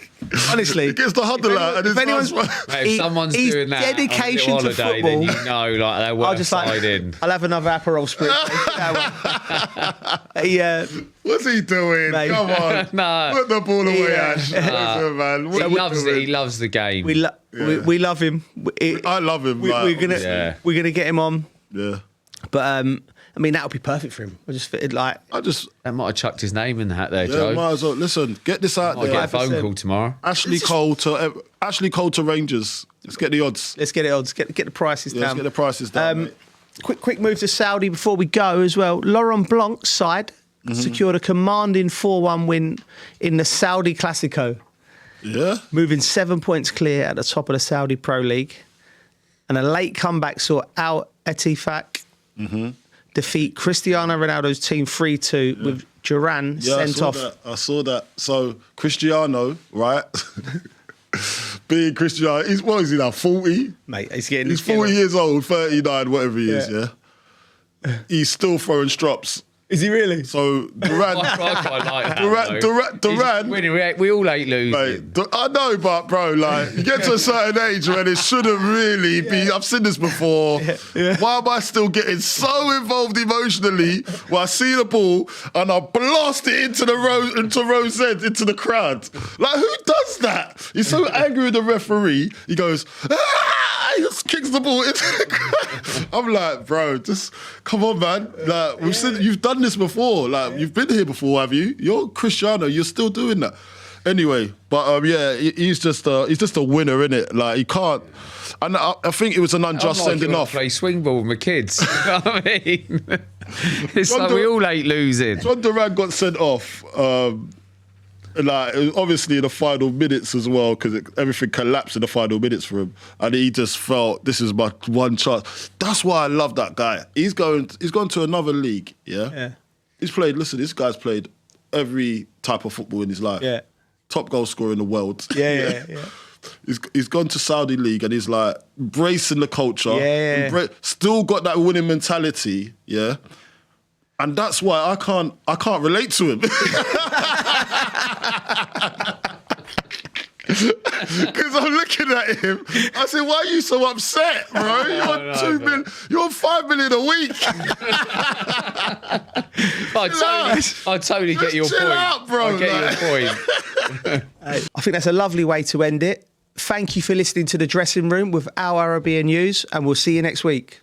A: Honestly,
B: He gets the huddle out and
A: if anyone's,
C: Mate, if someo's
A: he's
C: doing that
A: dedication
C: on a
A: to
C: little holiday,
A: football.
C: then you know, like they're
A: I'll
C: worth
A: just
C: side in.
A: I'll have another Aperol spritz.
B: What's he doing?
A: Mate.
B: Come on.
C: No.
B: Put the ball away,
A: Yeah.
B: Ash. Listen, man. What
C: He
B: you
C: loves it.
B: doing?
C: He loves the game.
A: we love him.
B: I love him.
A: We're gonna
C: Yeah.
A: get him on.
B: Yeah.
A: But I mean, that would be perfect for him. I just fitted like.
C: They might have chucked his name in the hat there,
B: Yeah,
C: Joe.
B: might as well. Listen, get this out
C: Might get a
B: there.
C: phone
A: 5%.
C: call tomorrow.
B: Ashley Cole to Rangers. Let's get the odds.
A: Let's get it on. Get the prices
B: Yeah, let's
A: down.
B: get the prices down. Mate.
A: Quick move to Saudi before we go as well. Laurent Blanc's side secured a commanding 4-1 win in the Saudi Classico,
B: Yeah.
A: moving 7 points clear at the top of the Saudi Pro League. And a late comeback saw Al Ettifaq defeat Cristiano Ronaldo's team 3-2 with Duran sent off.
B: I saw that. So Cristiano, right? Being Cristiano, what is he now? 40?
A: Mate, he's
B: 40 years old, 39, whatever he is. Yeah. He's still throwing strops.
A: Is he really?
B: So Duran,
C: I quite like that.
B: Duran.
C: We all hate losing.
B: Mate, I know, but bro, like you get to a certain age when it shouldn't really be. I've seen this before. Why am I still getting so involved emotionally when I see the ball and I blast it into Rose End, into the crowd? Like who does that? He's so angry with the referee. He goes, he just kicks the ball into the crowd. I'm like, bro, just come on, man. Like we've seen, you've done this before. Like you've been here before, have you? You're Cristiano. You're still doing that. Anyway, but he's just a winner, innit? Like he can't. And I think it was an unjust sending off.
C: Play swing ball with my kids. You know what I mean? It's like we all hate losing.
B: John Duran got sent off. Like obviously in the final minutes as well, because everything collapsed in the final minutes for him, and he just felt this is my one chance. That's why I love that guy. He's gone to another league. Yeah. He's played. Listen, this guy's played every type of football in his life.
A: Yeah.
B: Top goal scorer in the world.
A: Yeah.
B: He's gone to Saudi league and he's like embracing the culture.
A: Yeah.
B: Still got that winning mentality. Yeah. And that's why I can't relate to him. Because I'm looking at him, I said, "Why are you so upset, bro? You're on 5 million a week."
C: I totally get your
B: chill
C: point.
B: out, bro,
C: I get your point.
A: I think that's a lovely way to end it. Thank you for listening to The Dressing Room with Al Arabiya News, and we'll see you next week.